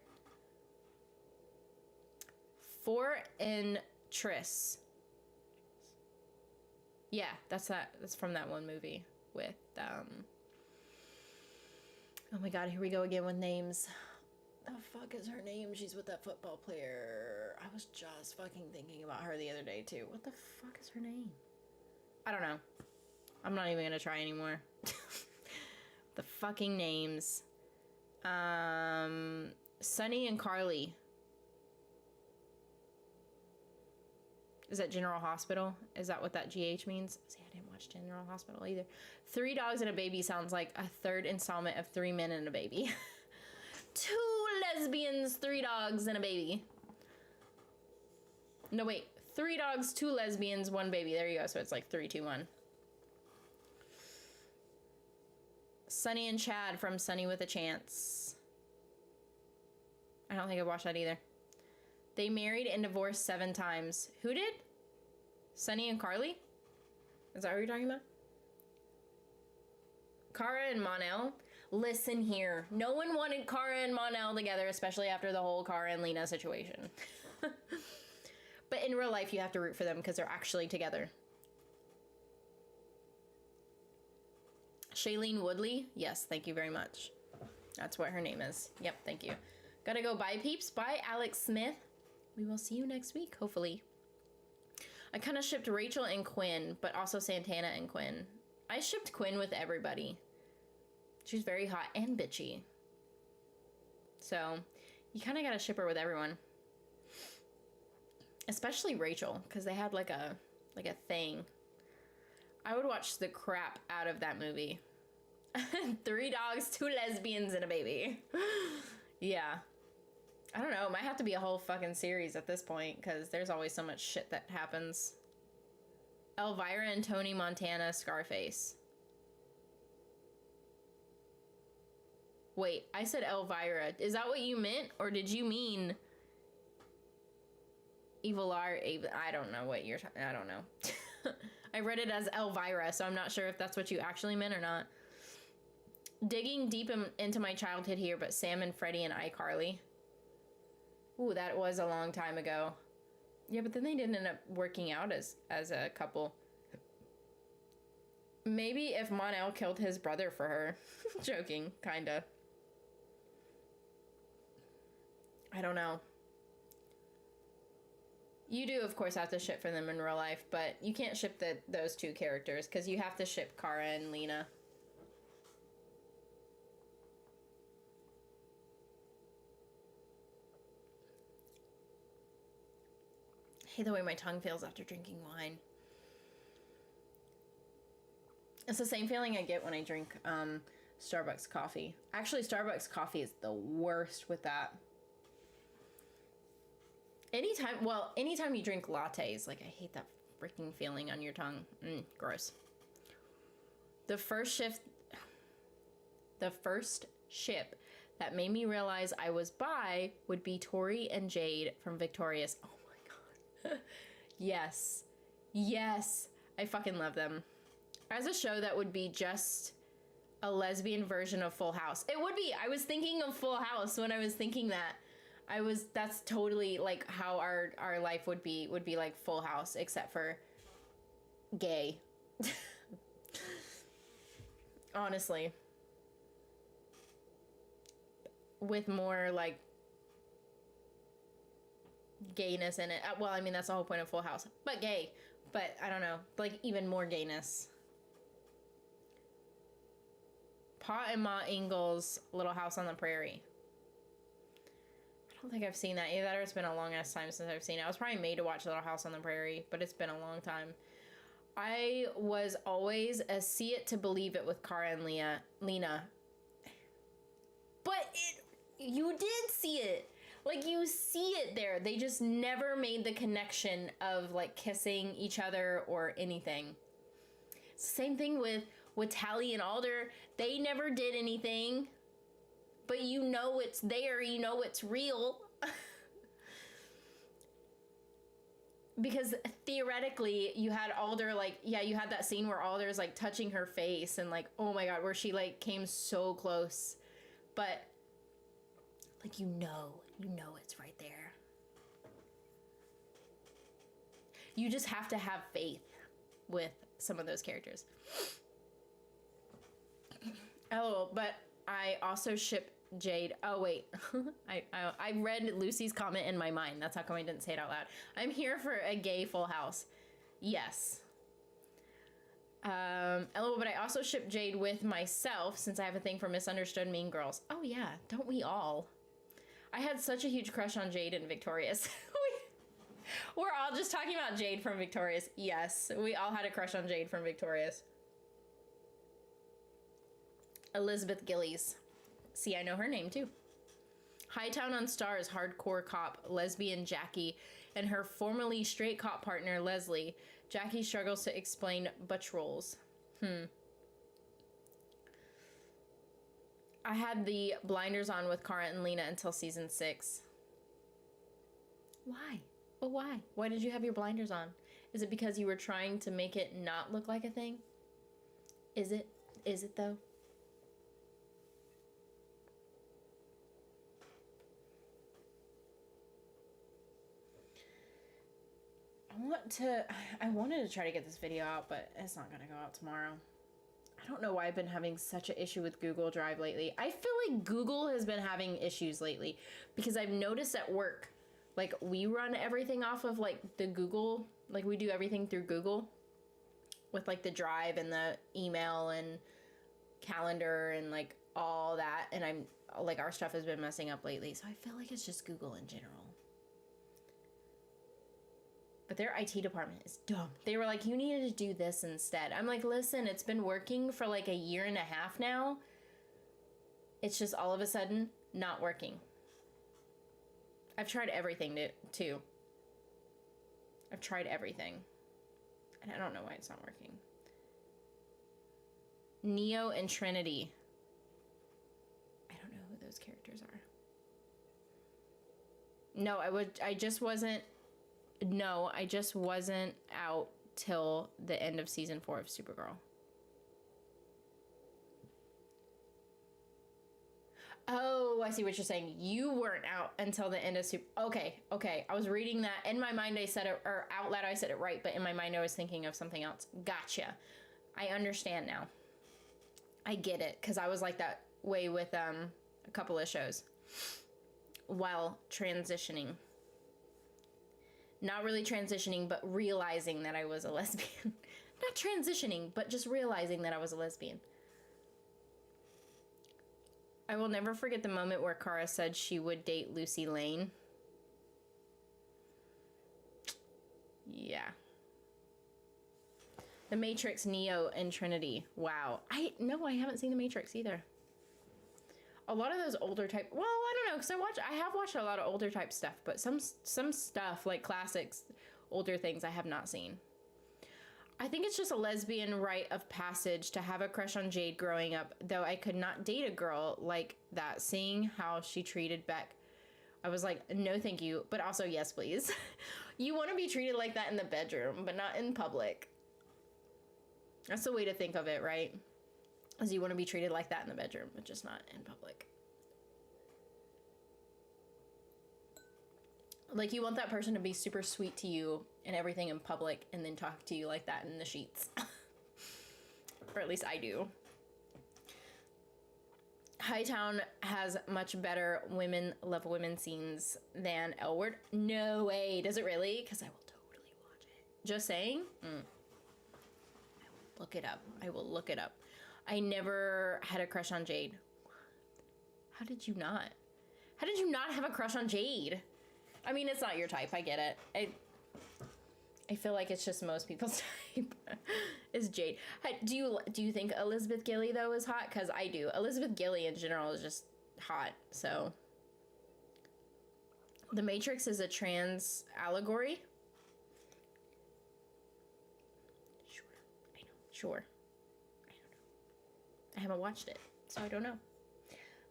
4 and Triss. Yeah, that's that. That's from that one movie with, oh my god, here we go again with names. The fuck is her name? She's with that football player. I was just fucking thinking about her the other day too. What the fuck is her name? I don't know. I'm not even gonna try anymore. The fucking names. Sunny and Carly. Is that General Hospital? Is that what that GH means? See, I didn't watch General Hospital either. 3 Dogs and a Baby sounds like a 3rd installment of 3 Men and a Baby. 2 lesbians, 3 dogs, and a baby. No, wait. 3 dogs, 2 lesbians, 1 baby. There you go. So it's like 3, 2, 1. Sunny and Chad from Sunny with a Chance. I don't think I've watched that either. They married and divorced 7 times. Who did? Sunny and Carly? Is that what you're talking about? Kara and Mon-El? Listen here. No one wanted Kara and Mon-El together, especially after the whole Kara and Lena situation. But in real life, you have to root for them because they're actually together. Shailene Woodley? Yes, thank you very much. That's what her name is. Yep, thank you. Gotta go. Bye, peeps. Bye, Alex Smith. We will see you next week, hopefully. I kind of shipped Rachel and Quinn, but also Santana and Quinn. I shipped Quinn with everybody. She's very hot and bitchy. So, you kind of got to ship her with everyone. Especially Rachel, because they had like a thing. I would watch the crap out of that movie. 3 dogs, 2 lesbians, and a baby. Yeah. I don't know. It might have to be a whole fucking series at this point, because there's always so much shit that happens. Elvira and Tony Montana, Scarface. Wait, I said Elvira. Is that what you meant? Or did you mean Evilar? I don't know what you're talking. I don't know. I read it as Elvira, so I'm not sure if that's what you actually meant or not. Digging deep into my childhood here, but Sam and Freddie and iCarly. Ooh, that was a long time ago. Yeah, but then they didn't end up working out as a couple. Maybe if Mon-El killed his brother for her. Joking, kinda. I don't know. You do, of course, have to ship for them in real life, but you can't ship those two characters because you have to ship Kara and Lena. I hate the way my tongue feels after drinking wine. It's the same feeling I get when I drink Starbucks coffee. Actually, Starbucks coffee is the worst with that. Anytime you drink lattes, like, I hate that freaking feeling on your tongue. Gross. The first ship that made me realize I was bi would be Tory and Jade from Victorious. Oh my god. Yes. Yes. I fucking love them. As a show that would be just a lesbian version of Full House. It would be. I was thinking of Full House when I was thinking that. That's totally like how our life would be like Full House, except for gay. Honestly. With more like gayness in it. Well, I mean, that's the whole point of Full House. But gay. But I don't know, like even more gayness. Pa and Ma Ingalls' Little House on the Prairie. I don't think I've seen that either. It's been a long ass time since I've seen it. I was probably made to watch Little House on the Prairie, but it's been a long time. I was always a see it to believe it with Kara and Lena. But you did see it. Like, you see it there. They just never made the connection of, like, kissing each other or anything. It's the same thing with Tally and Alder. They never did anything. But you know it's there. You know it's real. Because theoretically, you had Alder, like, yeah, you had that scene where Alder's, like, touching her face. And, like, oh my god, where she, like, came so close. But, like, you know it's right there. You just have to have faith with some of those characters. Oh, but I also ship Jade. Oh, wait. I read Lucy's comment in my mind. That's how come I didn't say it out loud. I'm here for a gay Full House. Yes. LOL, but I also ship Jade with myself since I have a thing for misunderstood mean girls. Oh, yeah. Don't we all? I had such a huge crush on Jade and Victorious. We're all just talking about Jade from Victorious. Yes, we all had a crush on Jade from Victorious. Elizabeth Gillies. See, I know her name too. Hightown on Stars hardcore cop lesbian Jackie and her formerly straight cop partner Leslie. Jackie struggles to explain butch roles. I had the blinders on with Kara and Lena until season 6. Why? But why? Why did you have your blinders on? Is it because you were trying to make it not look like a thing? Is it? Is it though? I wanted to try to get this video out, but it's not gonna go out tomorrow. I don't know why I've been having such an issue with Google Drive lately. I feel like Google has been having issues lately because I've noticed at work, like, we run everything off of, like, the Google, like, we do everything through Google with, like, the Drive and the email and calendar and, like, all that. And I'm, like, our stuff has been messing up lately. So I feel like it's just Google in general. But their IT department is dumb. They were like, you needed to do this instead. I'm like, listen, it's been working for like a year and a half now. It's just all of a sudden not working. I've tried everything too. I've tried everything. And I don't know why it's not working. Neo and Trinity. I those characters are. No, I just wasn't out till the end of season 4 of Supergirl. Oh, I see what you're saying. You weren't out until the end of Okay. I was reading that. In my mind, I said it, or out loud, I said it right, but in my mind, I was thinking of something else. Gotcha. I understand now. I get it, because I was like that way with a couple of shows while transitioning. Not really transitioning, but realizing that I was a lesbian. Not transitioning, but just realizing that I was a lesbian. I will never forget the moment where Kara said she would date Lucy Lane. Yeah. The Matrix, Neo, and Trinity. Wow. I haven't seen The Matrix either. A lot of those older type, well, I don't know, because I have watched a lot of older type stuff, but some stuff, like classics, older things, I have not seen. I think it's just a lesbian rite of passage to have a crush on Jade growing up, though I could not date a girl like that. Seeing how she treated Beck, I was like, no thank you, but also yes please. You want to be treated like that in the bedroom, but not in public. That's the way to think of it, right? Is you want to be treated like that in the bedroom, but just not in public. Like, you want that person to be super sweet to you and everything in public, and then talk to you like that in the sheets. Or at least I do. Hightown has much better women love women scenes than Elwood. No way. Does it really? Because I will totally watch it. Just saying? I will look it up. I will look it up. I never had a crush on Jade. How did you not? How did you not have a crush on Jade? I mean, it's not your type. I get it. I feel like it's just most people's type is Jade. Do you think Elizabeth Gilly, though, is hot? Because I do. Elizabeth Gilly, in general, is just hot. So, The Matrix is a trans allegory? Sure. I don't know. I haven't watched it, so I don't know.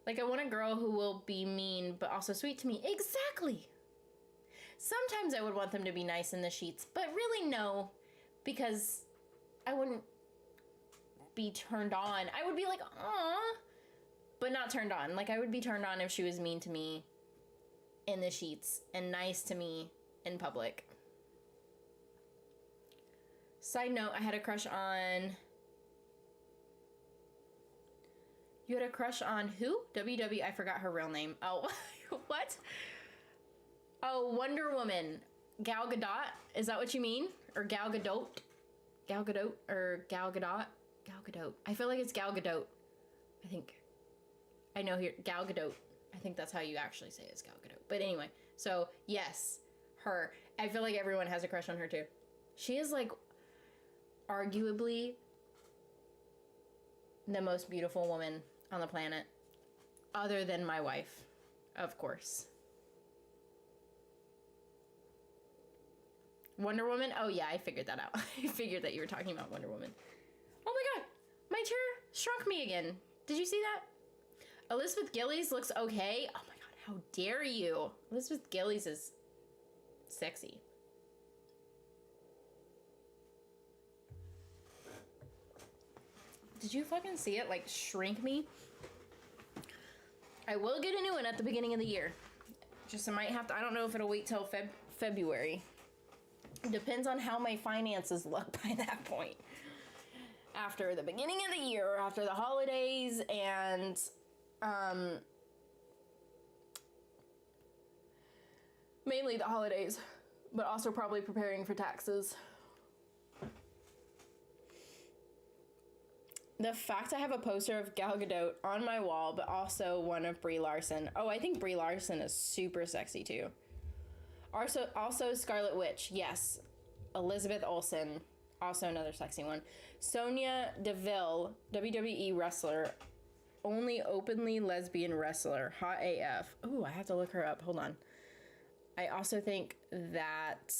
Like, I want a girl who will be mean, but also sweet to me. Exactly! Sometimes I would want them to be nice in the sheets, but really no, because I wouldn't be turned on. I would be like, aw, but not turned on. Like, I would be turned on if she was mean to me in the sheets and nice to me in public. Side note, I had a crush on... You had a crush on who? WW, I forgot her real name. Oh, what? Oh, Wonder Woman. Gal Gadot? Is that what you mean? Or Gal Gadot? Gal Gadot? Or Gal Gadot? Gal Gadot. I feel like it's Gal Gadot. I think. I know here. Gal Gadot. I think that's how you actually say it, is Gal Gadot. But anyway. So, yes. Her. I feel like everyone has a crush on her, too. She is, like, arguably the most beautiful woman on the planet. Other than my wife. Of course. Wonder Woman? Oh, yeah, I figured that out. I figured that you were talking about Wonder Woman. Oh, my God. My chair shrunk me again. Did you see that? Elizabeth Gillies looks okay. Oh, my God. How dare you? Elizabeth Gillies is sexy. Did you fucking see it, like, shrink me? I will get a new one at the beginning of the year. Just I might have to... I don't know if it'll wait till February. Depends on how my finances look by that point. After the beginning of the year, after the holidays, and mainly the holidays, but also probably preparing for taxes. The fact I have a poster of Gal Gadot on my wall, but also one of Brie Larson. Oh, I think Brie Larson is super sexy too. Also Scarlet Witch, yes. Elizabeth Olsen, also another sexy one. Sonya Deville, WWE wrestler, only openly lesbian wrestler, hot AF. Ooh, I have to look her up. Hold on. I also think that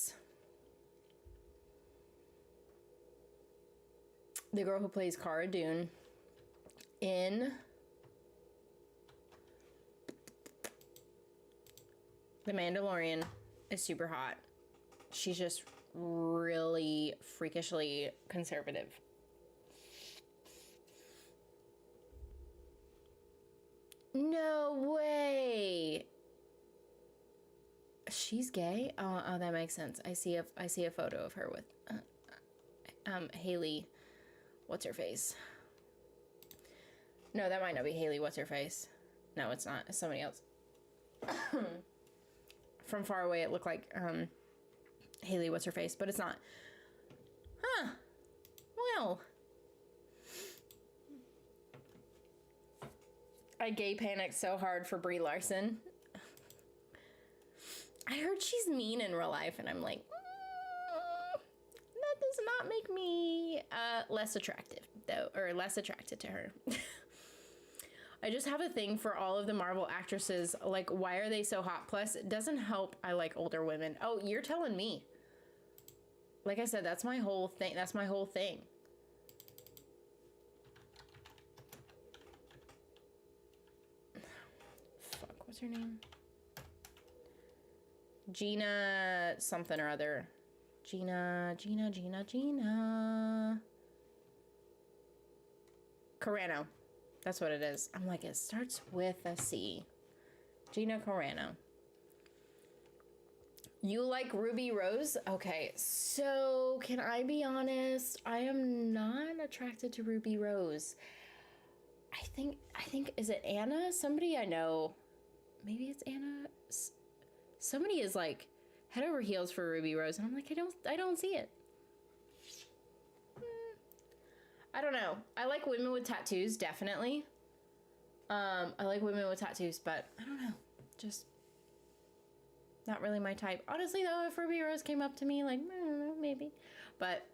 the girl who plays Cara Dune in The Mandalorian is super hot. She's just really freakishly conservative. No way. She's gay? Oh, that makes sense. I see a photo of her with Haley. What's her face? No, that might not be Haley. What's her face? No, it's not. It's somebody else. From far away, it looked like Haley. What's her face? But it's not. Huh. Well. I gay panicked so hard for Brie Larson. I heard she's mean in real life, and I'm like, that does not make me less attractive, though, or less attracted to her. I just have a thing for all of the Marvel actresses. Like, why are they so hot? Plus, it doesn't help I like older women. Oh, you're telling me. Like I said, that's my whole thing. That's my whole thing. Fuck, what's her name? Gina something or other. Gina. Carano. That's what it is. I'm like, it starts with a C. Gina Carano. You like Ruby Rose? Okay, so can I be honest? I am not attracted to Ruby Rose. I think, is it Anna? Somebody I know. Maybe it's Anna. Somebody is like head over heels for Ruby Rose, and I'm like, I don't see it. I don't know. I like women with tattoos, definitely. I like women with tattoos, but I don't know. Just not really my type. Honestly, though, if Ruby Rose came up to me, like, I don't know, maybe. But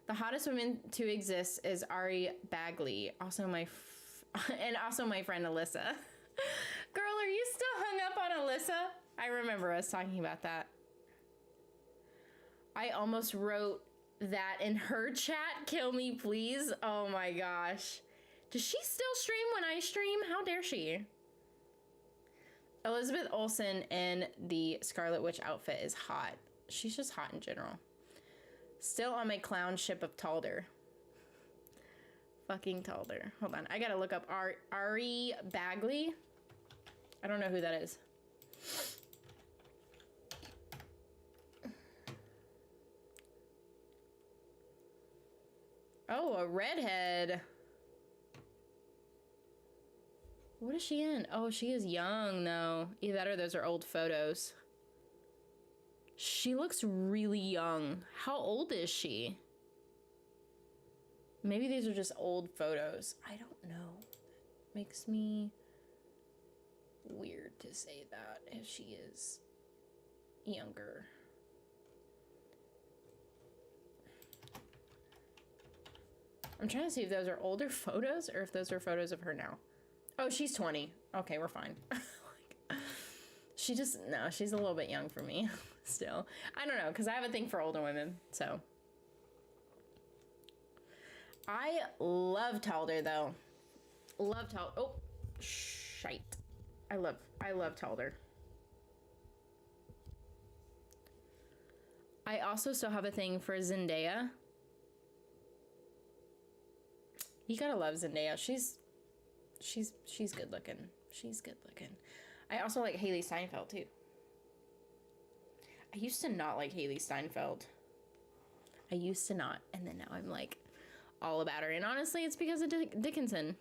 the hottest woman to exist is Ari Bagley. Also and also my friend Alyssa. Girl, are you still hung up on Alyssa? I remember us talking about that. I almost wrote that in her chat. Kill me, please. Oh my gosh. Does she still stream when I stream? How dare she? Elizabeth Olsen in the Scarlet Witch outfit is hot. She's just hot in general. Still on my clown ship of Talder. Fucking Talder. Hold on. I gotta look up Ari Bagley. I don't know who that is. Oh, a redhead. What is she in? Oh, she is young, though. Either that or those are old photos. She looks really young. How old is she? Maybe these are just old photos. I don't know. Makes me weird to say that if she is younger. I'm trying to see if those are older photos or if those are photos of her now. Oh, she's 20. Okay, we're fine. She's a little bit young for me still. I don't know, because I have a thing for older women, so. I love Talder, though. Love Talder. Oh, shite. I love Talder. I also still have a thing for Zendaya. You gotta love Zendaya. She's good looking. She's good looking. I also like Haley Steinfeld too. I used to not like Haley Steinfeld. I used to not, and then now I'm like all about her. And honestly, it's because of Dickinson.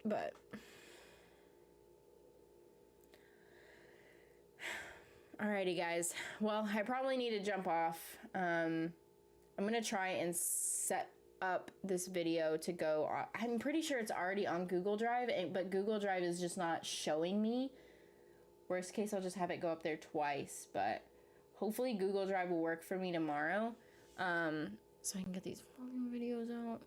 But alrighty, guys. Well, I probably need to jump off. I'm gonna try and set up this video to go. I'm pretty sure it's already on Google Drive, but Google Drive is just not showing me. Worst case, I'll just have it go up there twice, but hopefully Google Drive will work for me tomorrow, so I can get these fucking videos out.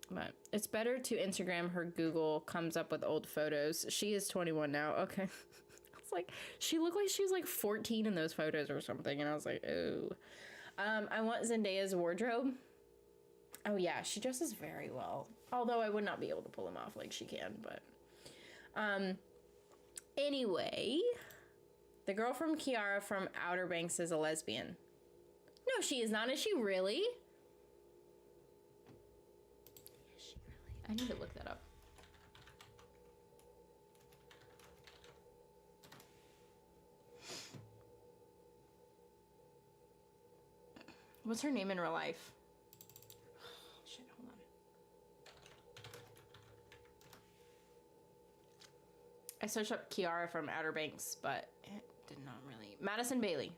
But it's better to Instagram her. Google comes up with old photos. She is 21 now. Okay. It's like, she looked like she was like 14 in those photos or something, and I was like, oh. I want Zendaya's wardrobe. Oh yeah, she dresses very well. Although I would not be able to pull them off like she can, but anyway, the girl from Kiara from Outer Banks is a lesbian. No, she is not. Is she really? Is she really? I need to look that up. What's her name in real life? Shit, hold on. I searched up Kiara from Outer Banks, but it did not really. Madison Bailey.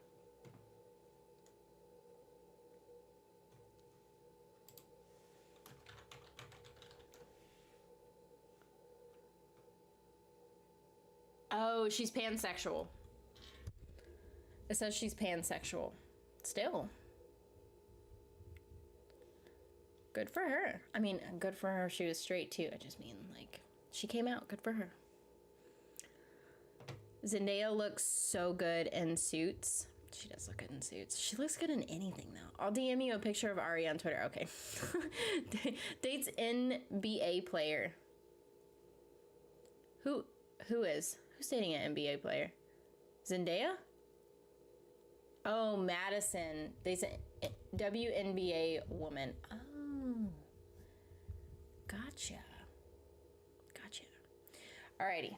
Oh, she's pansexual. It says she's pansexual. Still. Good for her. I mean, good for her. She was straight too. I just mean, like, she came out. Good for her. Zendaya looks so good in Suits. She does look good in Suits. She looks good in anything, though. I'll DM you a picture of Ari on Twitter. Okay. Dates NBA player. Who is? Who's dating an NBA player? Zendaya? Oh, Madison. Dates a WNBA woman. Oh. Gotcha. Alrighty.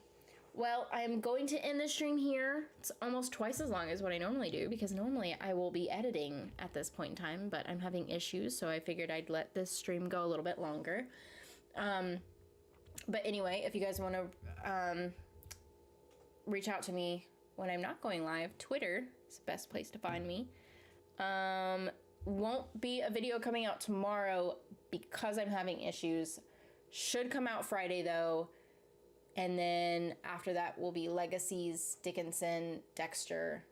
Well, I'm going to end the stream here. It's almost twice as long as what I normally do, because normally I will be editing at this point in time, but I'm having issues, so I figured I'd let this stream go a little bit longer. But anyway, if you guys want to reach out to me when I'm not going live, Twitter is the best place to find me. Won't be a video coming out tomorrow because I'm having issues. Should come out Friday though. And then after that will be Legacies, Dickinson, Dexter,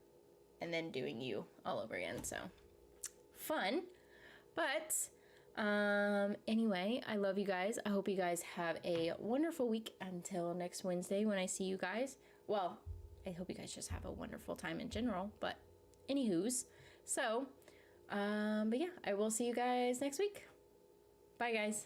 and then doing you all over again. So fun. But anyway, I love you guys. I hope you guys have a wonderful week until next Wednesday when I see you guys. Well, I hope you guys just have a wonderful time in general, but anywho's. So, but yeah, I will see you guys next week. Bye, guys.